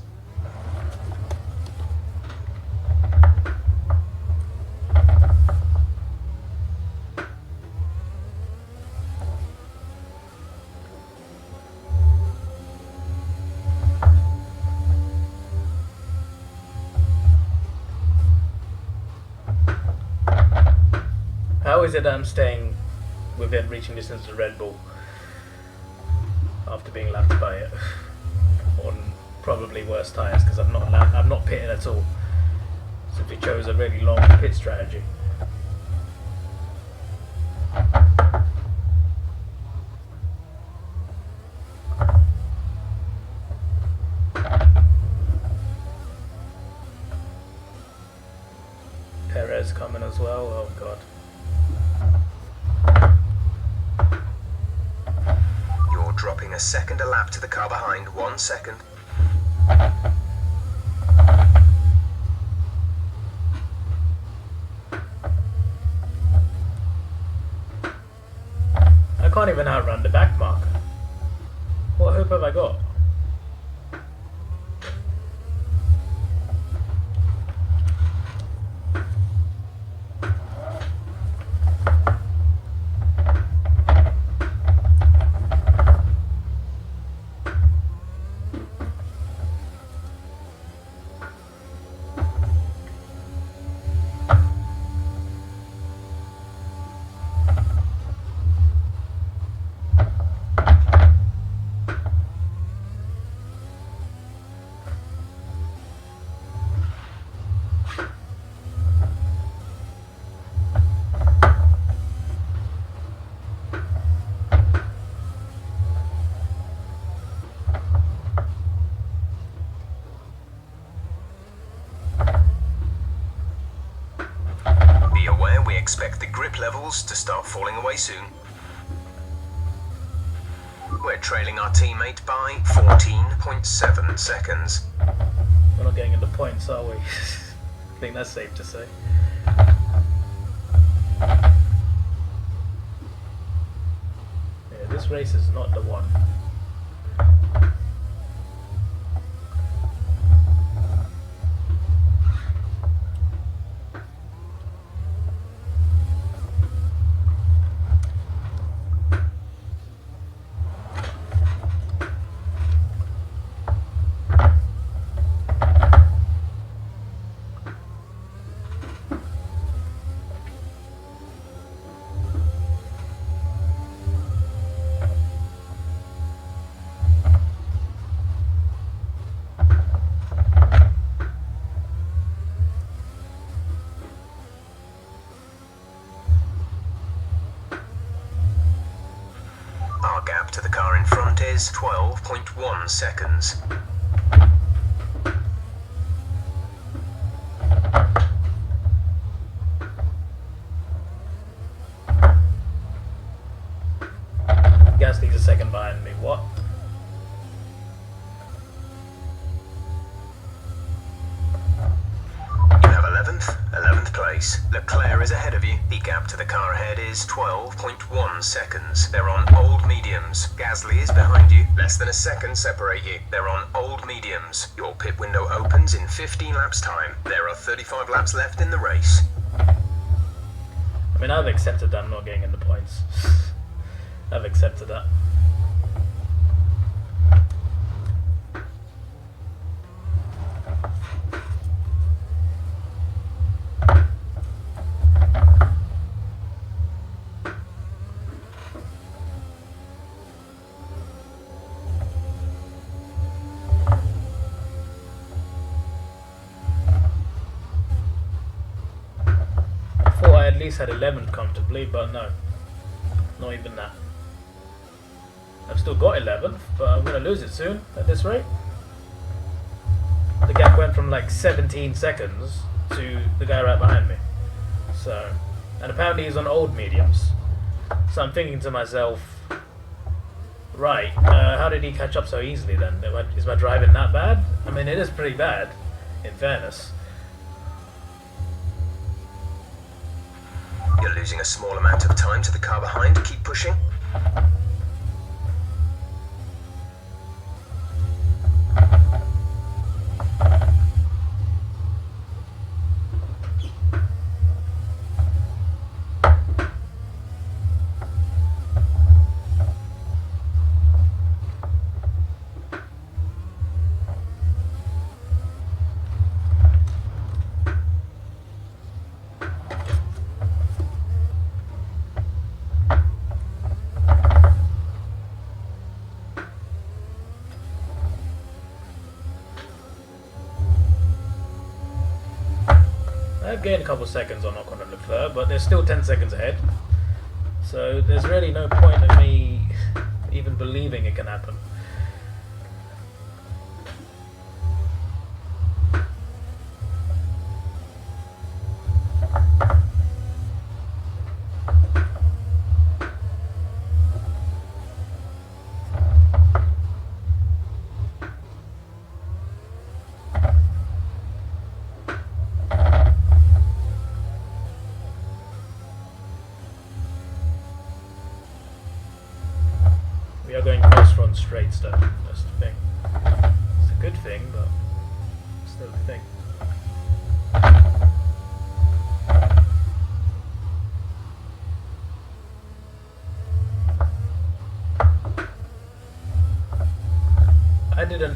How is it that I'm staying within reaching distance of Red Bull after being lapped by it on probably worse tyres because I'm not pitting at all. Simply chose a really long pit strategy. Perez coming as well. Oh god. Dropping a second a lap to the car behind. 1 second. I can't even outrun the back mark. What hope have I got? Expect the grip levels to start falling away soon. We're trailing our teammate by 14.7 seconds. We're not getting into points, are we? I think that's safe to say. Yeah, this race is not the one. is 12.1 seconds. Gasly's a second behind me. What? You have 11th place. Leclerc is ahead of you. The gap to the car ahead is 12.1 seconds. They're on old mediums. Gasly is behind you. Less than a second separate you. They're on old mediums. Your pit window opens in 15 laps time. There are 35 laps left in the race. I mean, I've accepted that I'm not getting in the points. I've accepted that. I at least had 11th comfortably, but no, not even that. I've still got 11th, but I'm going to lose it soon at this rate. The gap went from like 17 seconds to the guy right behind me. So, and apparently he's on old mediums. So I'm thinking to myself, right, how did he catch up so easily then? Is my driving that bad? I mean, it is pretty bad, in fairness. You're losing a small amount of time to the car behind. Keep pushing. I've gained a couple seconds on Ocon and Leclerc, but they're still 10 seconds ahead. So there's really no point in me even believing it can happen. We are going cross-front straights though, that's the thing. It's a good thing, but still a thing.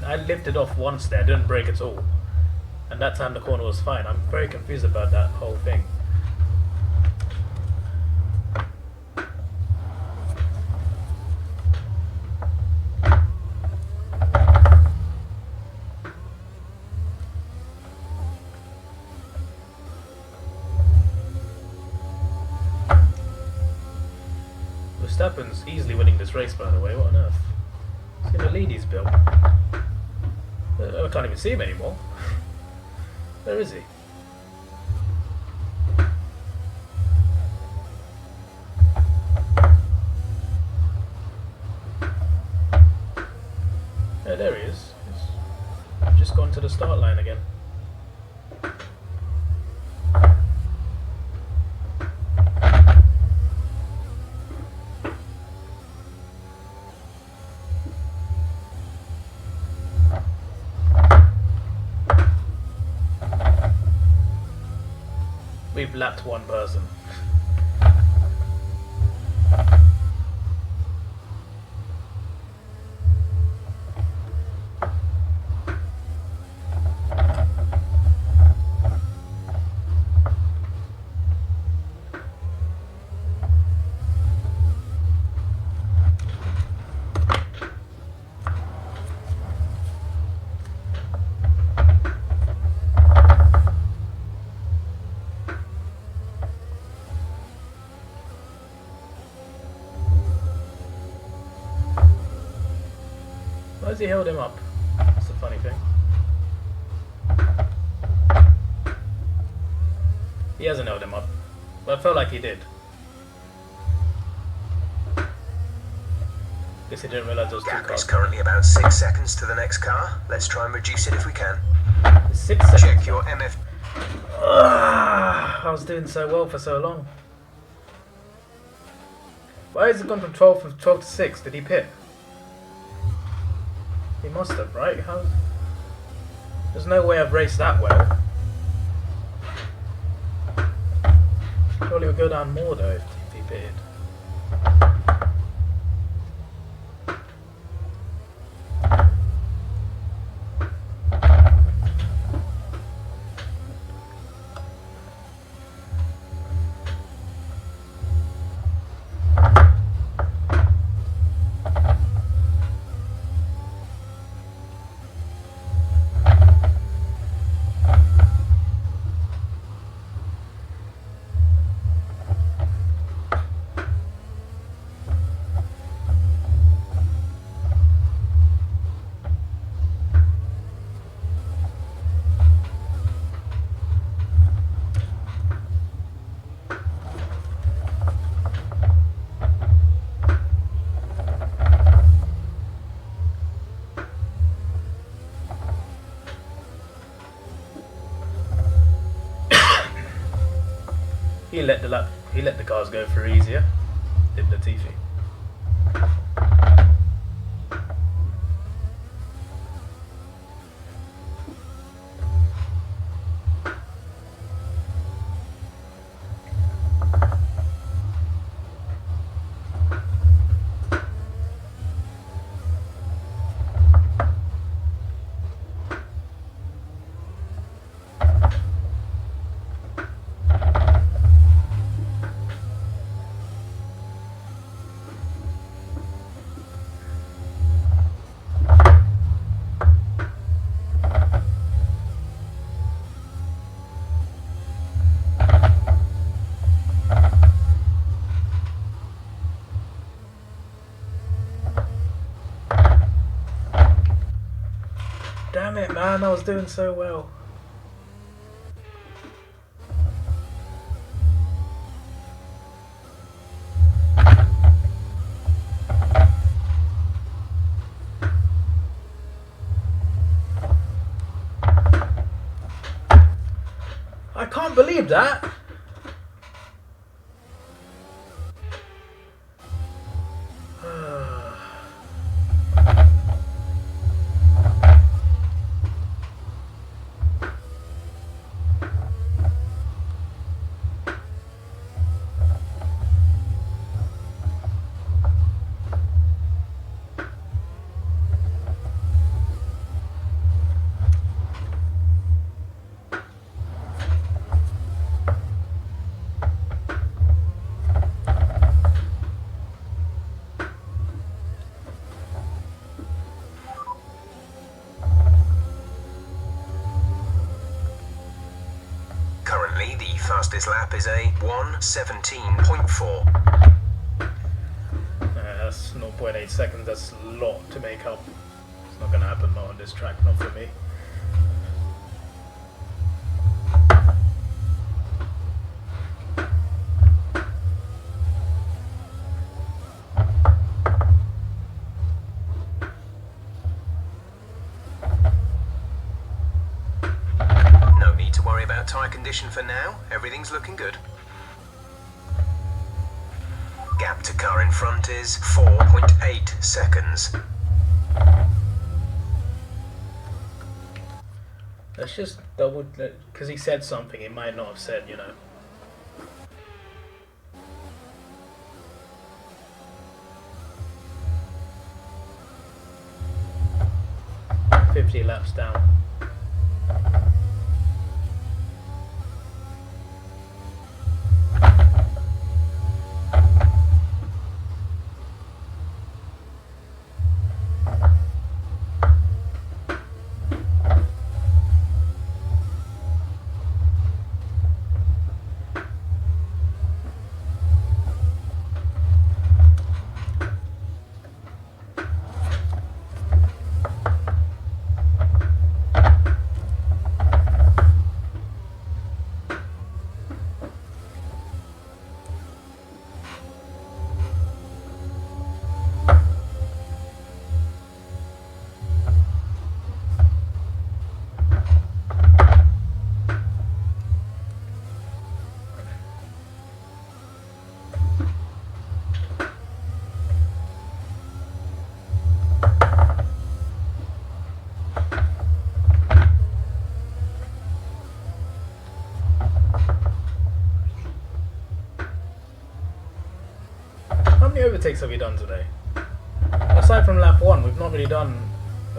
I lifted off once there, didn't brake at all. And that time the corner was fine. I'm very confused about that whole thing. Verstappen's easily winning this race, by the way. What on earth? See the lead he's built. I can't even see him anymore. Where is he? Yeah, there he is. He's just gone to the start line again. We've lapped one person. has he held him up? That's the funny thing. He hasn't held him up, but I felt like he did. Guess he didn't realise those two Gap cars. is currently about 6 seconds to the next car. Let's try and reduce it if we can. 6 seconds. Check your MF. I was doing so well for so long. Why has it gone from 12 to 6? Did he pit? He must have, right? How? There's no way I've raced that well. Surely we'll go down more though if he pitted. He let the cars go for easier. Did Latifi. Damn it, man, I was doing so well. I can't believe that. Currently, the fastest lap is a 1:17.4. That's 0.8 seconds, that's a lot to make up. It's not going to happen, not on this track, not for me. No need to worry about tyre condition for now. Everything's looking good. Gap to car in front is 4.8 seconds. Let's just double, because he said something he might not have said, you know. "50 laps down." overtakes have we done today? Aside from lap 1, we've not really done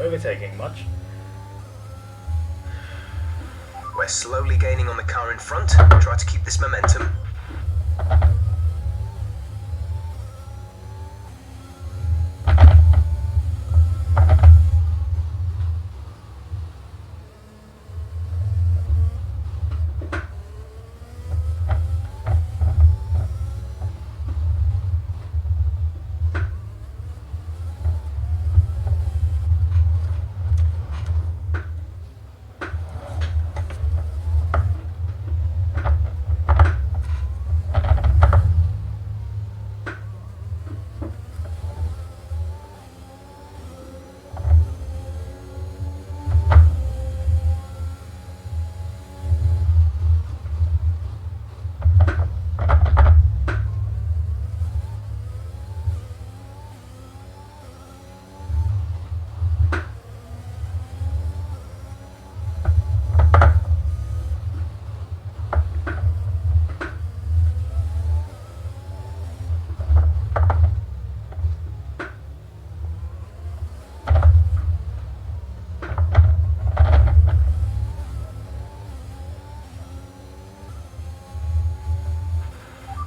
overtaking much. We're slowly gaining on the car in front. Try to keep this momentum.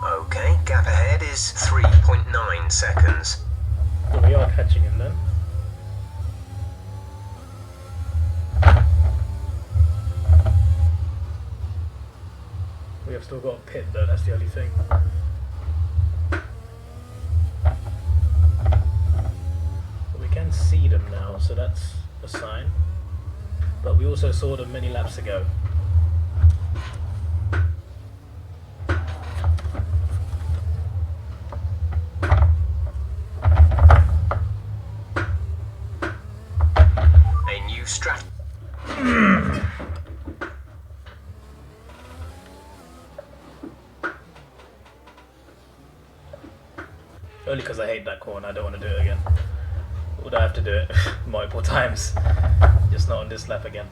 Okay, gap ahead is 3.9 seconds. So we are catching him then. We have still got a pit though, that's the only thing. But we can see them now, so that's a sign. But we also saw them many laps ago. A new strat. Only because I hate that corner, I don't want to do it again. Would I have to do it multiple times? Just not on this lap again.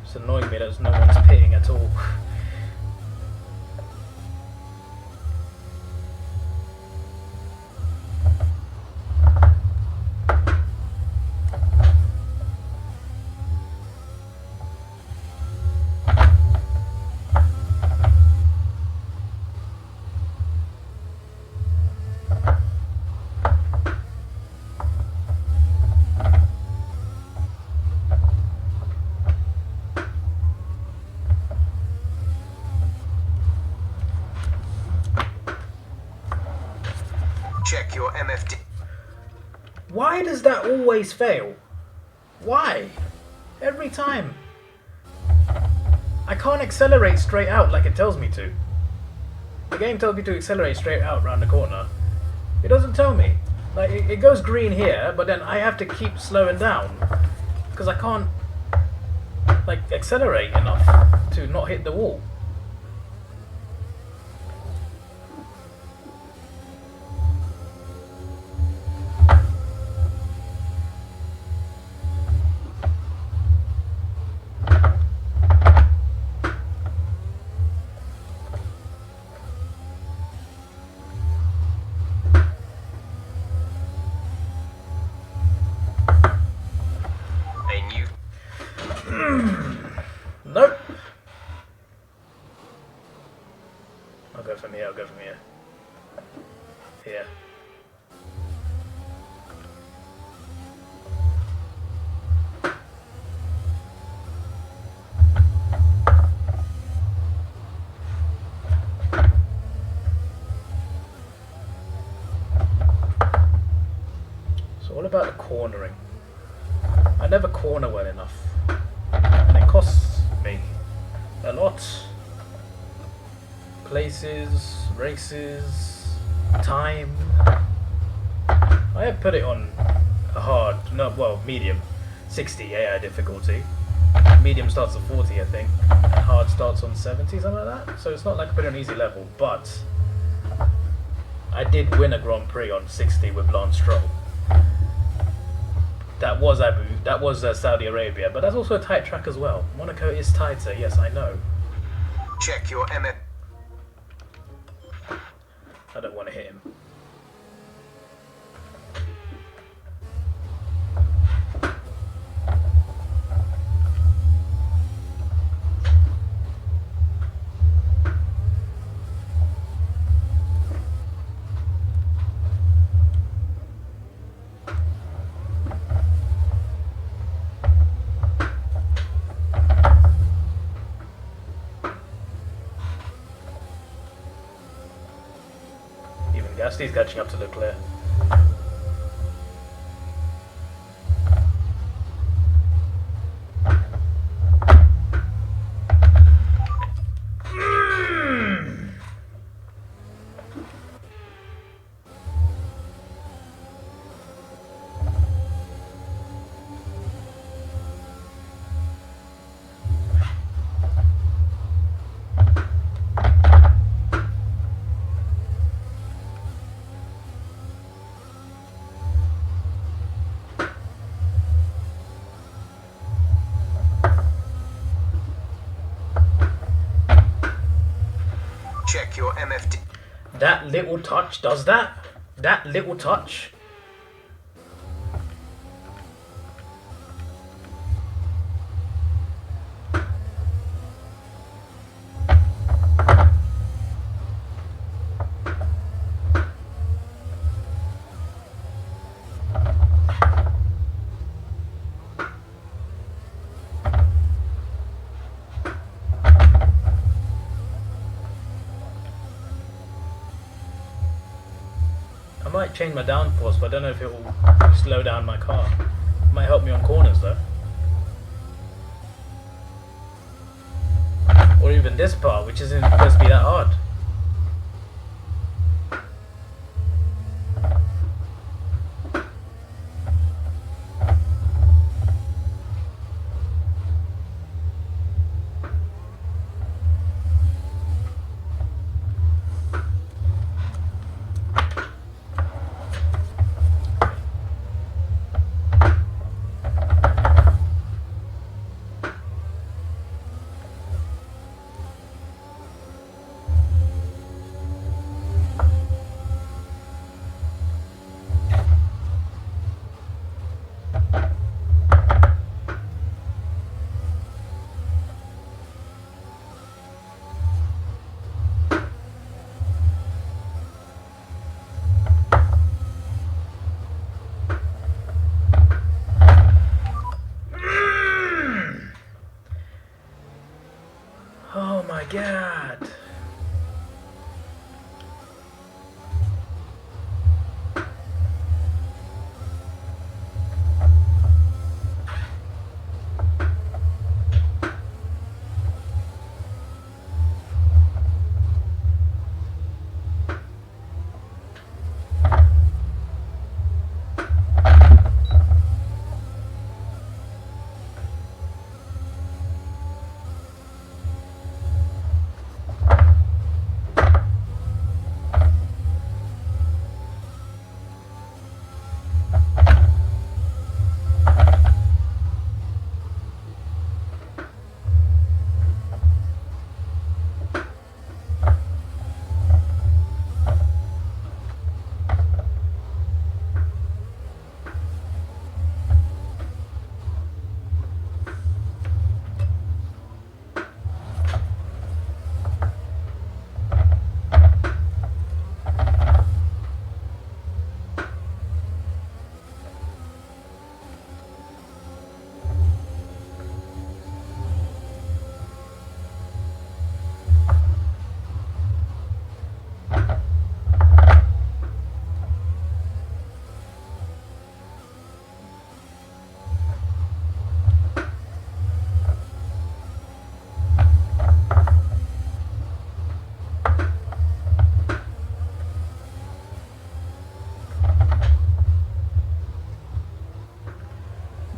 It's annoying me that no one's pitting at all. Check your MFD. Why does that always fail? Why? Every time. I can't accelerate straight out like it tells me to. The game tells me to accelerate straight out round the corner. It doesn't tell me. Like, it goes green here, but then I have to keep slowing down. Because I can't, like, accelerate enough to not hit the wall. Nope. I'll go from here, I'll go from here. Here. So what about the cornering? I never corner well enough. And it costs me a lot. places, races, time. I have put it on a hard, no, well, medium, 60 AI difficulty. Medium starts at 40, I think, and hard starts on 70, something like that. So it's not like I put it on easy level, but I did win a Grand Prix on 60 with Lance Stroll. That was Saudi Arabia, but that's also a tight track as well. Monaco is tighter, yes, I know. Check your MF. I don't want to hit him. Gasly's catching up to Leclerc. Check your MFD. That little touch does that? That little touch? I might change my downforce, but I don't know if it will slow down my car. It might help me on corners though. Or even this part, which isn't supposed to be that hard.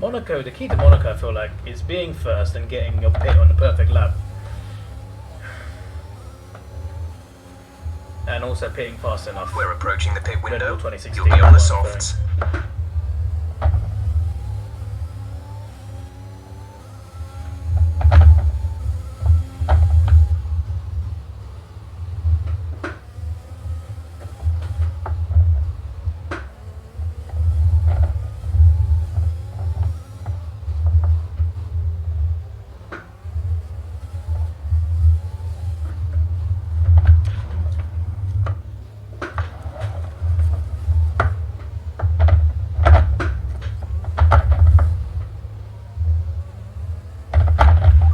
Monaco, the key to Monaco, I feel like, is being first and getting your pit on the perfect lap. And also pitting fast enough. We're approaching the pit window. 2016, You'll be on the softs.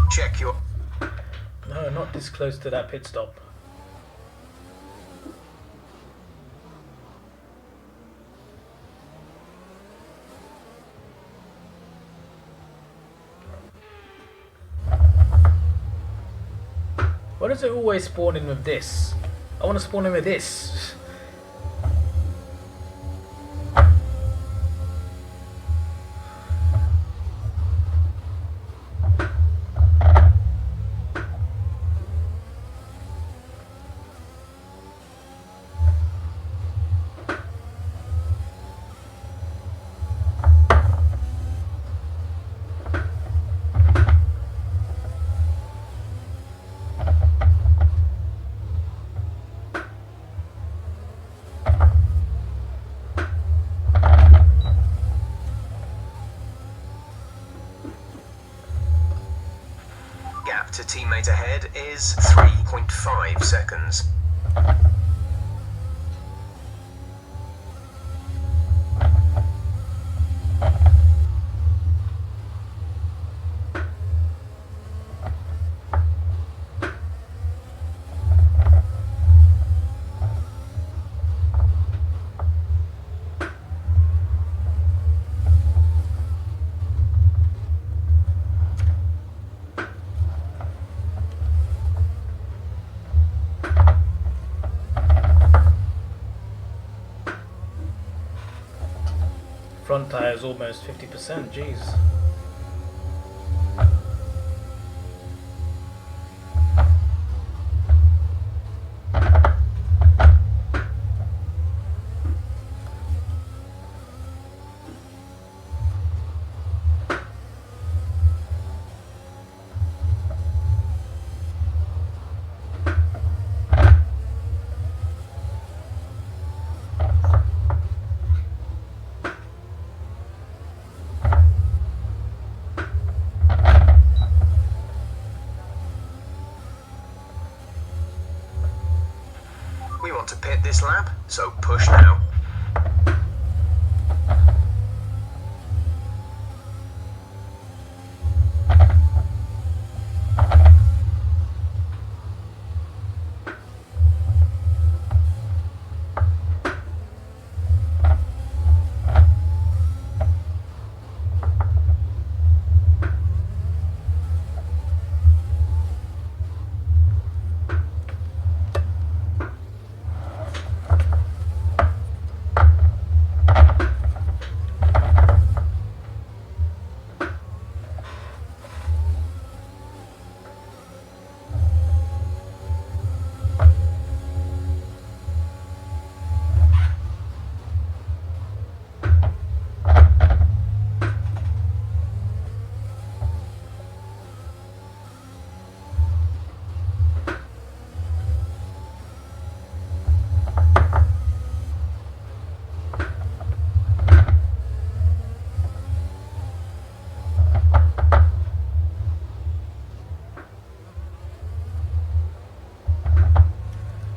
Check your... No, not this close to that pit stop. Why does it always spawn in with this? I want to spawn in with this. Gap to teammate ahead is 3.5 seconds. Front tire is almost 50%, jeez. We want to pit this lap, so push now.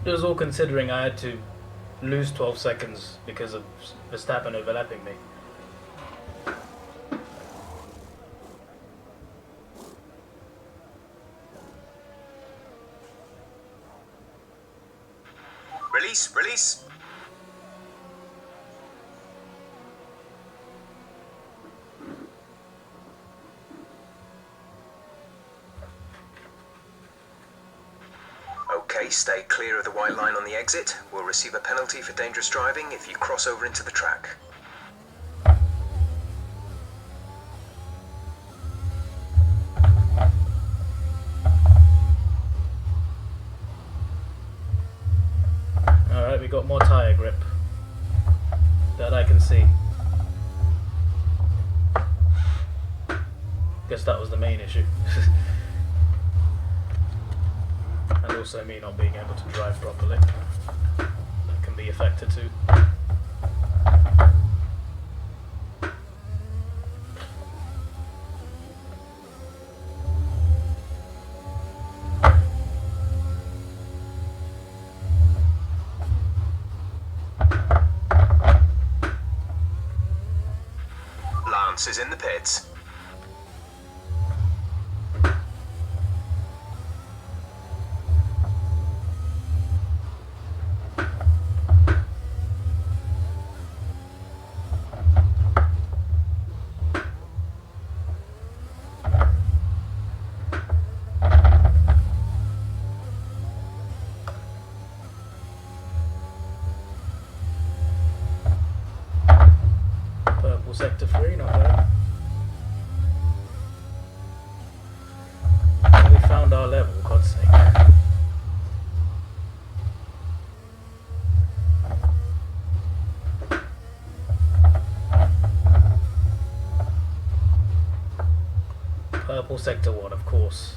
It was all considering I had to lose 12 seconds because of Verstappen overlapping me. Release, release. Okay, stay clear of the white line on the exit. We'll receive a penalty for dangerous driving if you cross over into the track. got more tyre grip. That I can see. Guess that was the main issue. And also me not being able to drive properly. That can be a factor too. Lance is in the pits. Purple sector 3, not bad. We found our level, God's sake. Purple sector 1, of course.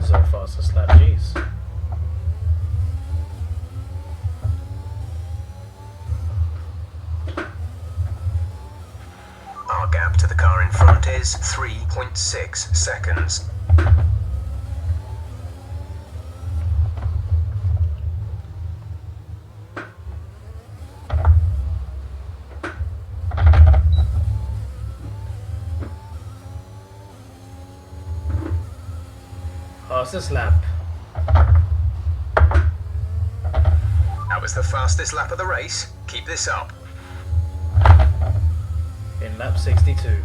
So fastest lap, jeez. Our gap to the car in front is 3.6 seconds. Fastest lap. That was the fastest lap of the race. Keep this up. In lap 62.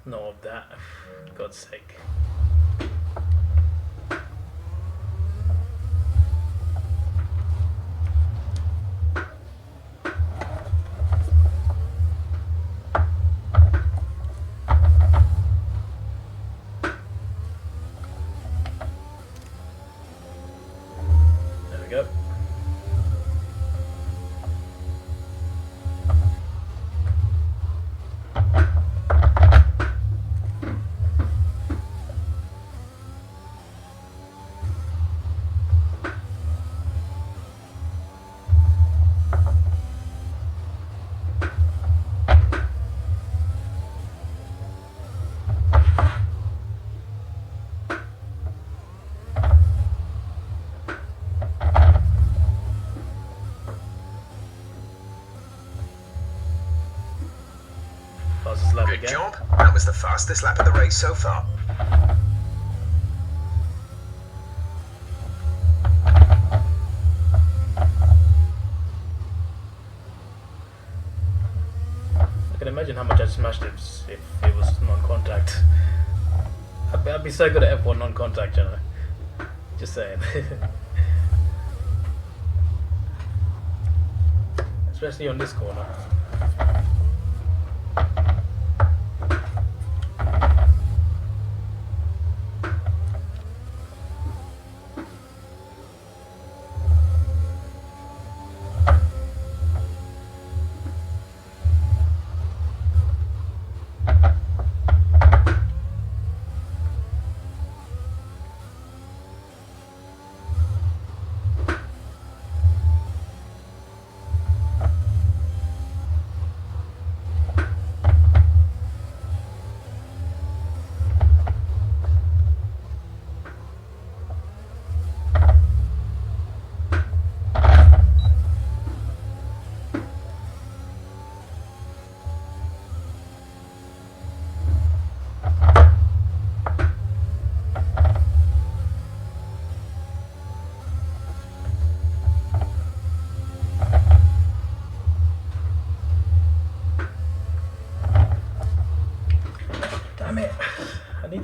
Not of that, for God's sake. There we go. Fastest lap Good again. job. That was the fastest lap of the race so far. I can imagine how much I'd smashed it if it was non-contact. I'd be so good at F1 non-contact, you know. Just saying. Especially on this corner.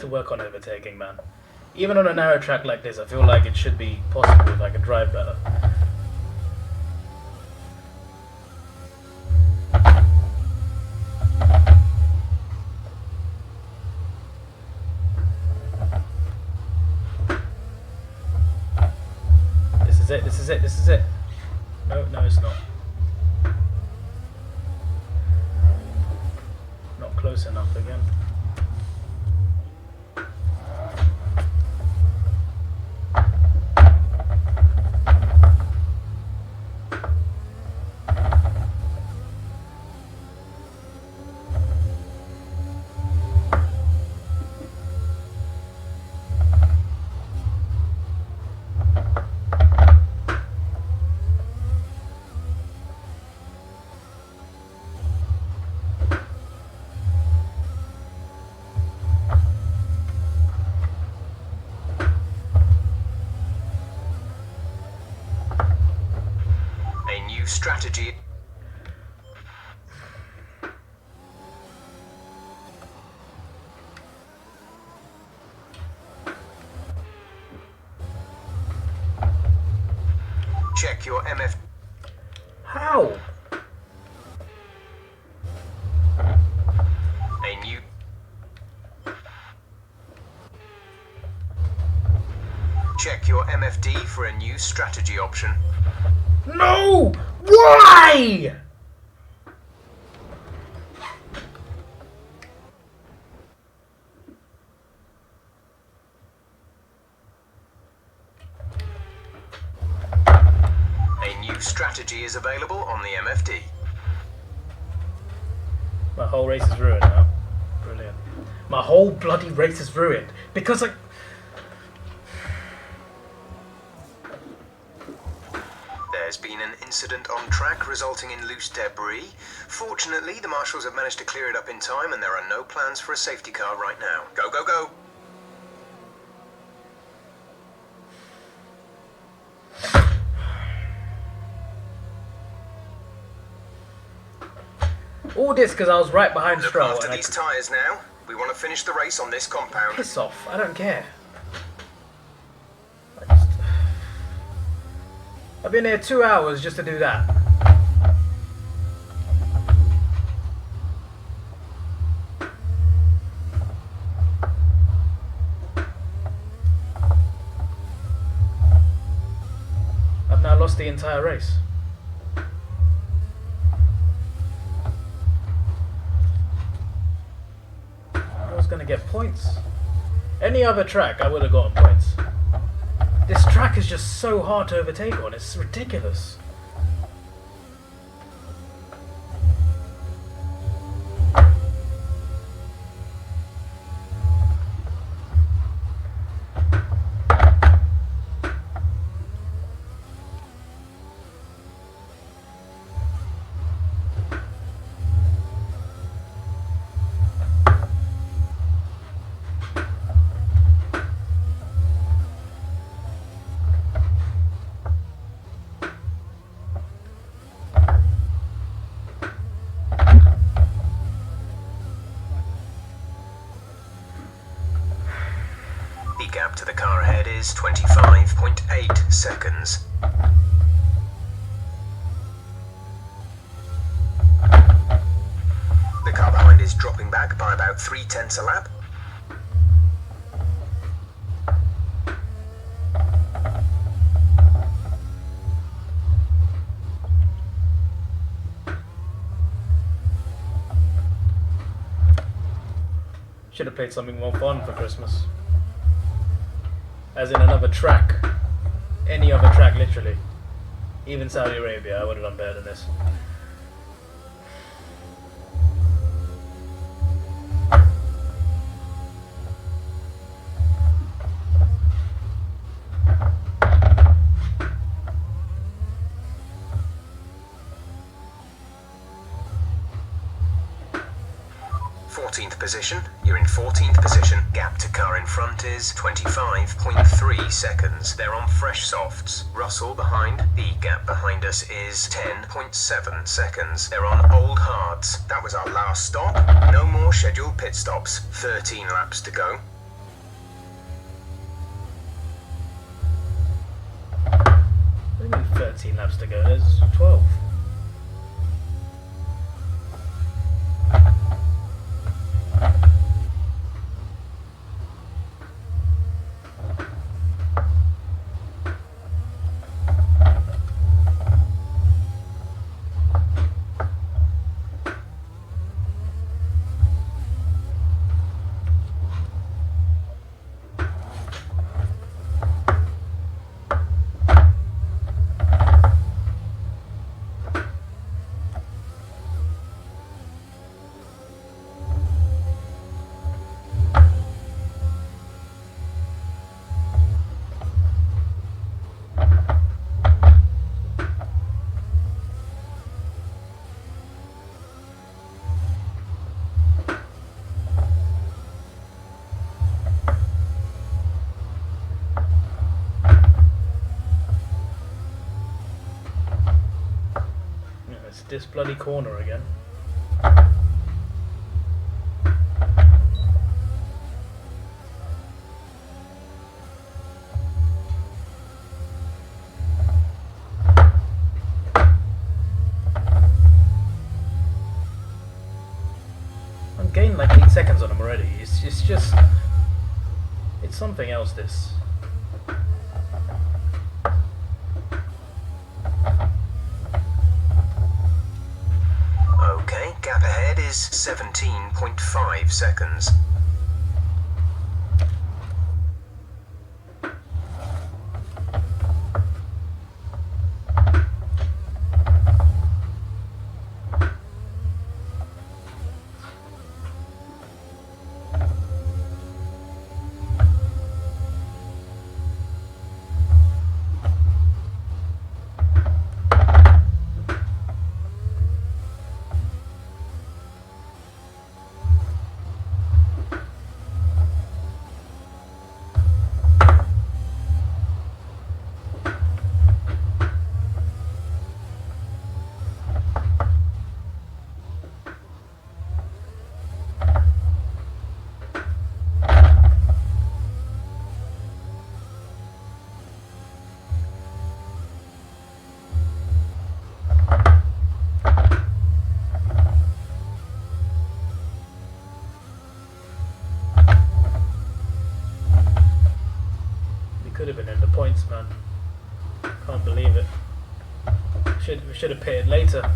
to work on overtaking, man. Even on a narrow track like this, I feel like it should be possible if I could drive better. This is it, this is it, this is it. No, no, it's not. Not close enough again. Strategy. Check your MF. How? A new. Check your MFD for a new strategy option. No! Why? A new strategy is available on the MFD. My whole race is ruined now. Brilliant. My whole bloody race is ruined because I... There's been an incident on track resulting in loose debris. Fortunately, the marshals have managed to clear it up in time and there are no plans for a safety car right now. Go, go, go! All this because I was right behind Look Stroll. after these tyres now. We want to finish the race on this compound. Piss off. I don't care. I've been here 2 hours just to do that. I've now lost the entire race. I was gonna get points. Any other track I would have gotten points. This track is just so hard to overtake on, it's ridiculous. The gap to the car ahead is 25.8 seconds. The car behind is dropping back by about 0.3 a lap. Should have played something more fun for Christmas. As in another track. Any other track, literally. Even Saudi Arabia, I would have done better than this. 14th position. You're in 14th position. Gap to car in front is 25.3 seconds. They're on fresh softs. Russell behind. The gap behind us is 10.7 seconds. They're on old hards. That was our last stop. No more scheduled pit stops. 13 laps to go. 16 laps to go. There's 12. It's this bloody corner again. I'm gaining like 8 seconds on him already. It's just... It's something else, this. Okay, gap ahead is 17.5 seconds. Could have been in the points, man. Can't believe it. We should have pitted later.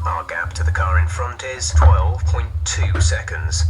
Our gap to the car in front is 12.2 seconds.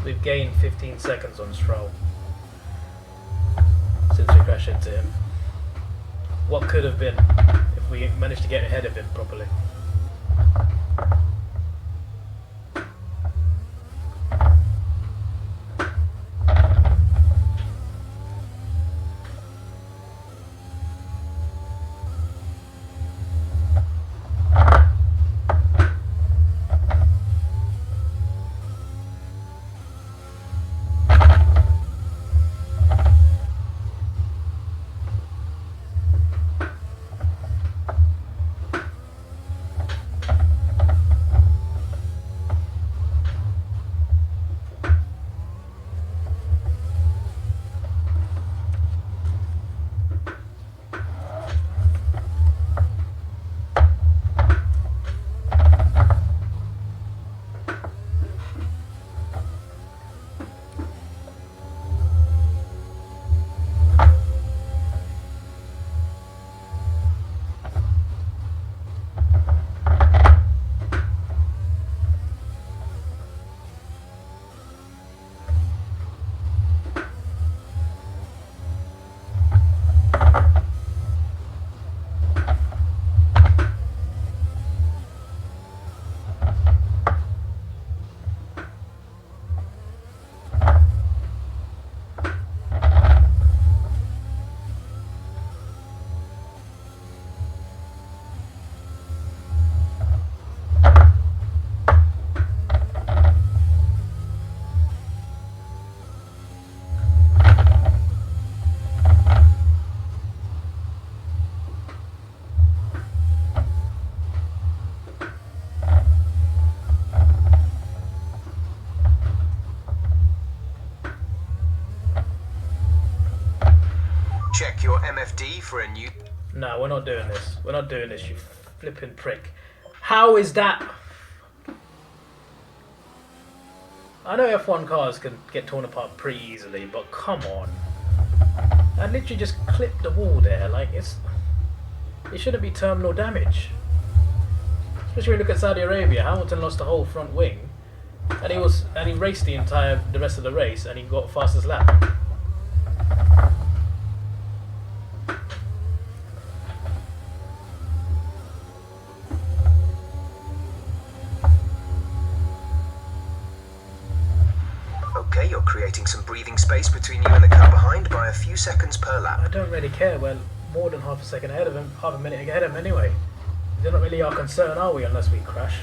We've gained 15 seconds on Stroll since we crashed into him. What could have been if we managed to get ahead of him properly? Check your MFD for a new... No, we're not doing this. We're not doing this, you flipping prick. How is that? I know F1 cars can get torn apart pretty easily, but come on. I literally just clipped the wall there, like it shouldn't be terminal damage. Especially when you look at Saudi Arabia, Hamilton lost the whole front wing, and he raced the rest of the race, and he got fastest lap. Okay, you're creating some breathing space between you and the car behind by a few seconds per I lap. don't really care. We're more than half a second ahead of him, half a minute ahead of him anyway. They're not really our concern, are we, unless we crash?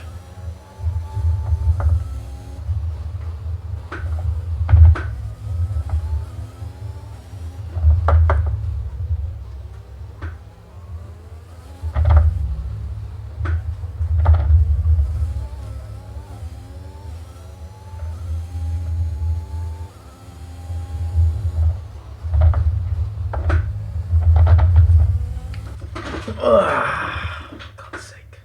Ugh, for God's sake.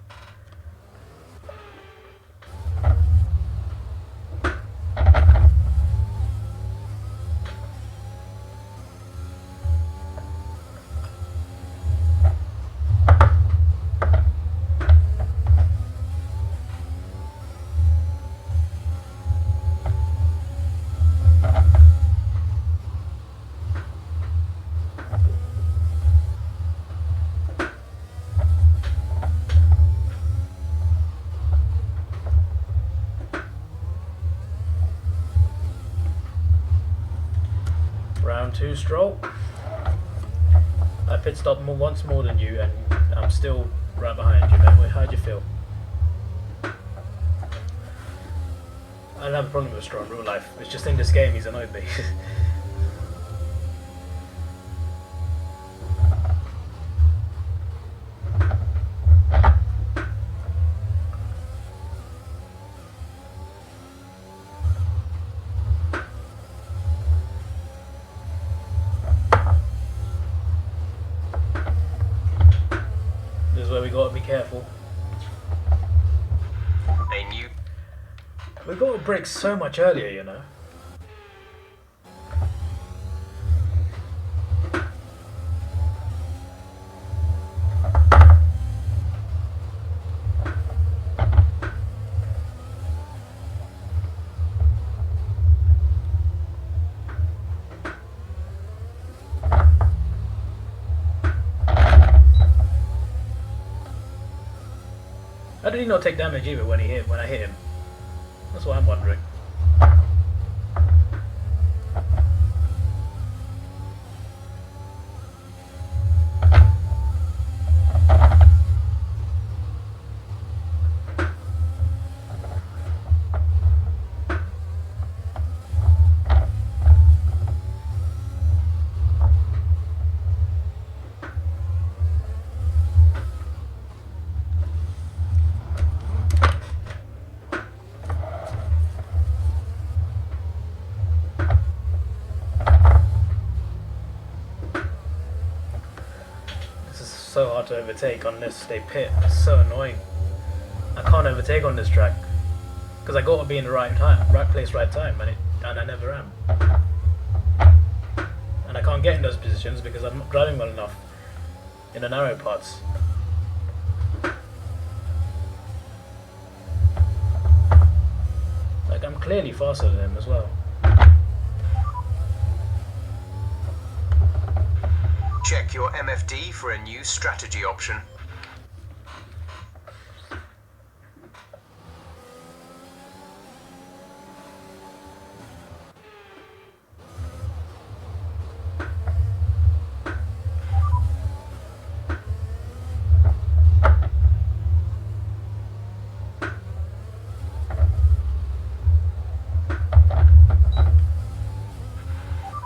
Round 2 Stroll. I pit stopped once more than you, and I'm still right behind you, man. How'd you feel? I don't have a problem with Stroll in real life. It's just in this game he's annoyed me. This is where we gotta be careful. A new... We got to brake so much earlier, you know. How did he not take damage either when I hit him? That's what I'm wondering. So hard to overtake on this. They pit. It's so annoying. I can't overtake on this track because I got to be in the right time, right place, right time, and I never am. And I can't get in those positions because I'm not driving well enough in the narrow parts. Like I'm clearly faster than him as well. Check your MFD for a new strategy option.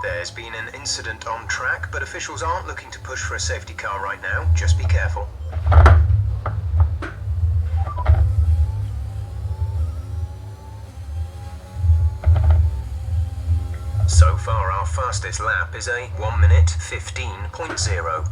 There's been an incident on track, but officials aren't looking to push for a safety car right now. Just be careful. So far, our fastest lap is a 1 minute 15.0.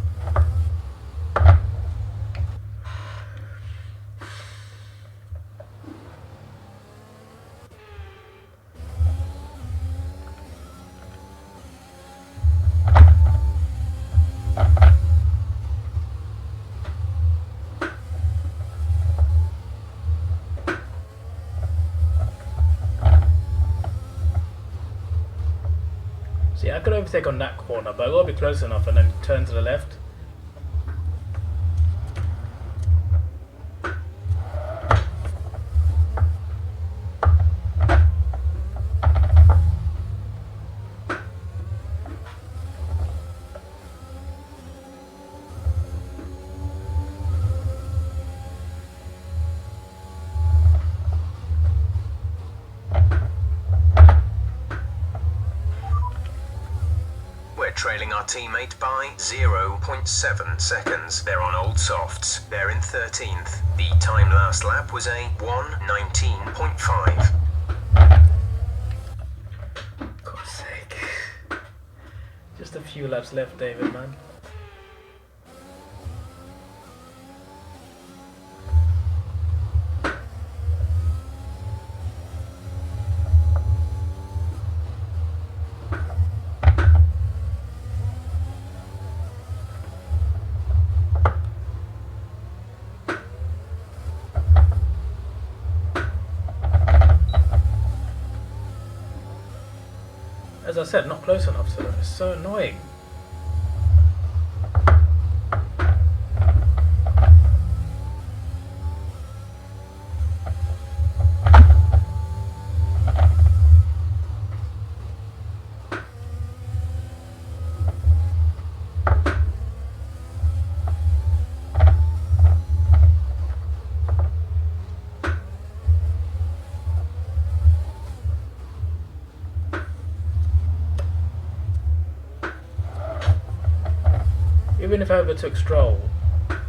See, I could overtake on that corner, but I gotta be close enough and then turn to the left. Trailing our teammate by 0.7 seconds. They're on old softs. They're in 13th. The time last lap was a 1:19.5. God's sake. Just a few laps left, David, man. As I said, not close enough to them. It's so annoying. Even if I overtook Stroll,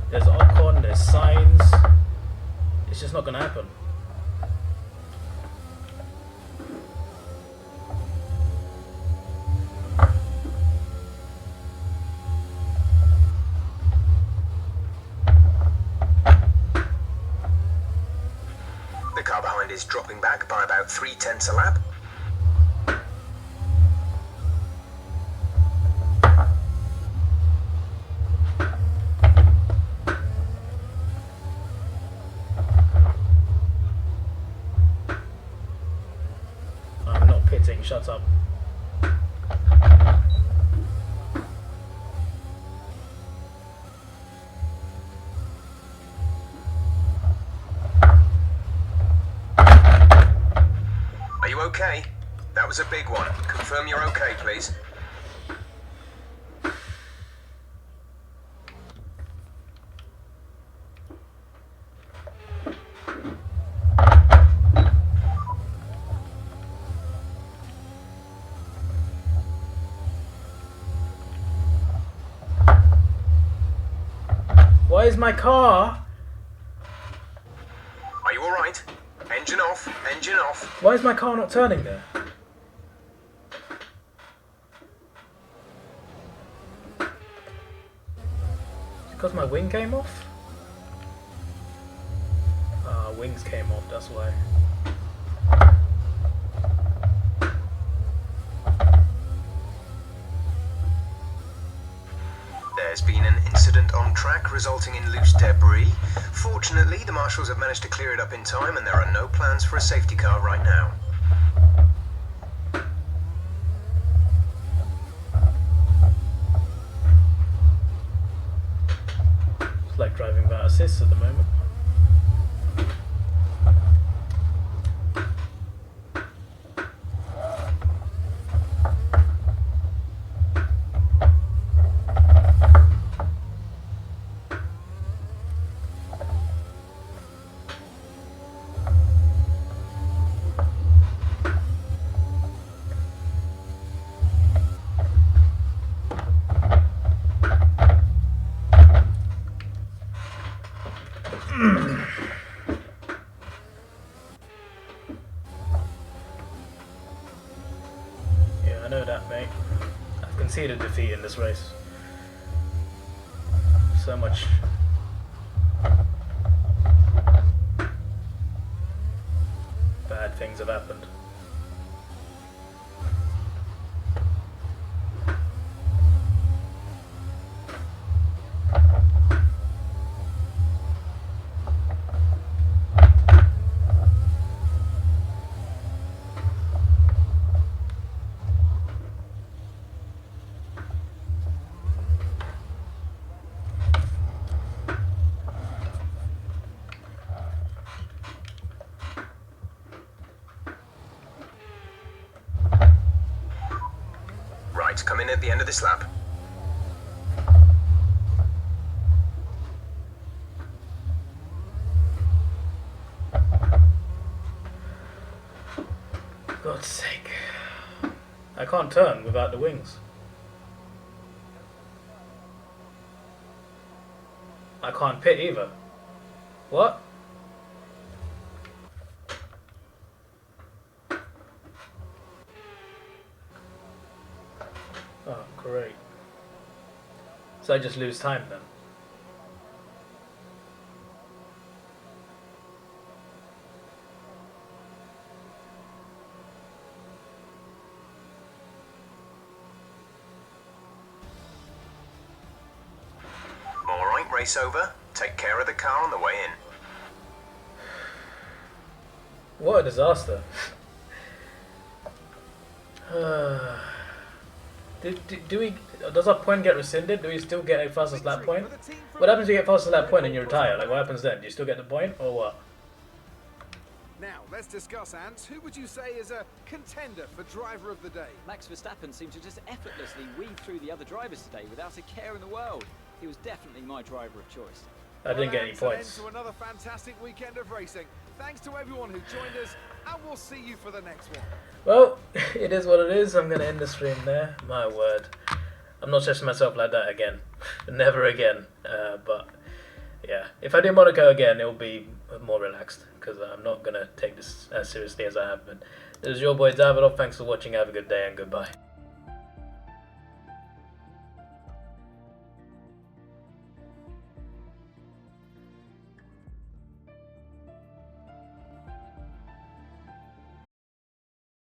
there's Ocon, there's signs. It's just not going to happen. The car behind is dropping back by about 0.3 a lap. Shut up. Are you okay? That was a big one. Confirm you're okay, please. Why is my car? Are you alright? Engine off, engine off. Why is my car not turning there? Because my wing came off? Ah, wings came off, that's why. There's been an incident on track resulting in loose debris. Fortunately, the marshals have managed to clear it up in time and there are no plans for a safety car right now. It's like driving without assist at the moment. I know that, mate. I've conceded defeat in this race. So much. Bad things have happened. Right, come in at the end of this lap. God's sake. I can't turn without the wings. I can't pit either. What? Oh, great. So I just lose time then. Alright, race over. Take care of the car on the way in. What a disaster. Do we? Does our point get rescinded? Do we still get a fastest lap point? What happens if you get fastest lap point and you retire? Like, what happens then? Do you still get the point, or what? Now, let's discuss, Ants. Who would you say is a contender for driver of the day? Max Verstappen seemed to just effortlessly weave through the other drivers today without a care in the world. He was definitely my driver of choice. I didn't get any Ants, an end points. to another fantastic weekend of racing. Thanks to everyone who joined us, and we'll see you for the next one. Well, it is what it is. I'm going to end the stream there. My word. I'm not stressing myself like that again. Never again. But, yeah. If I do Monaco again, it'll be more relaxed. Because I'm not going to take this as seriously as I have been. This is your boy Davidoff. Thanks for watching. Have a good day and goodbye.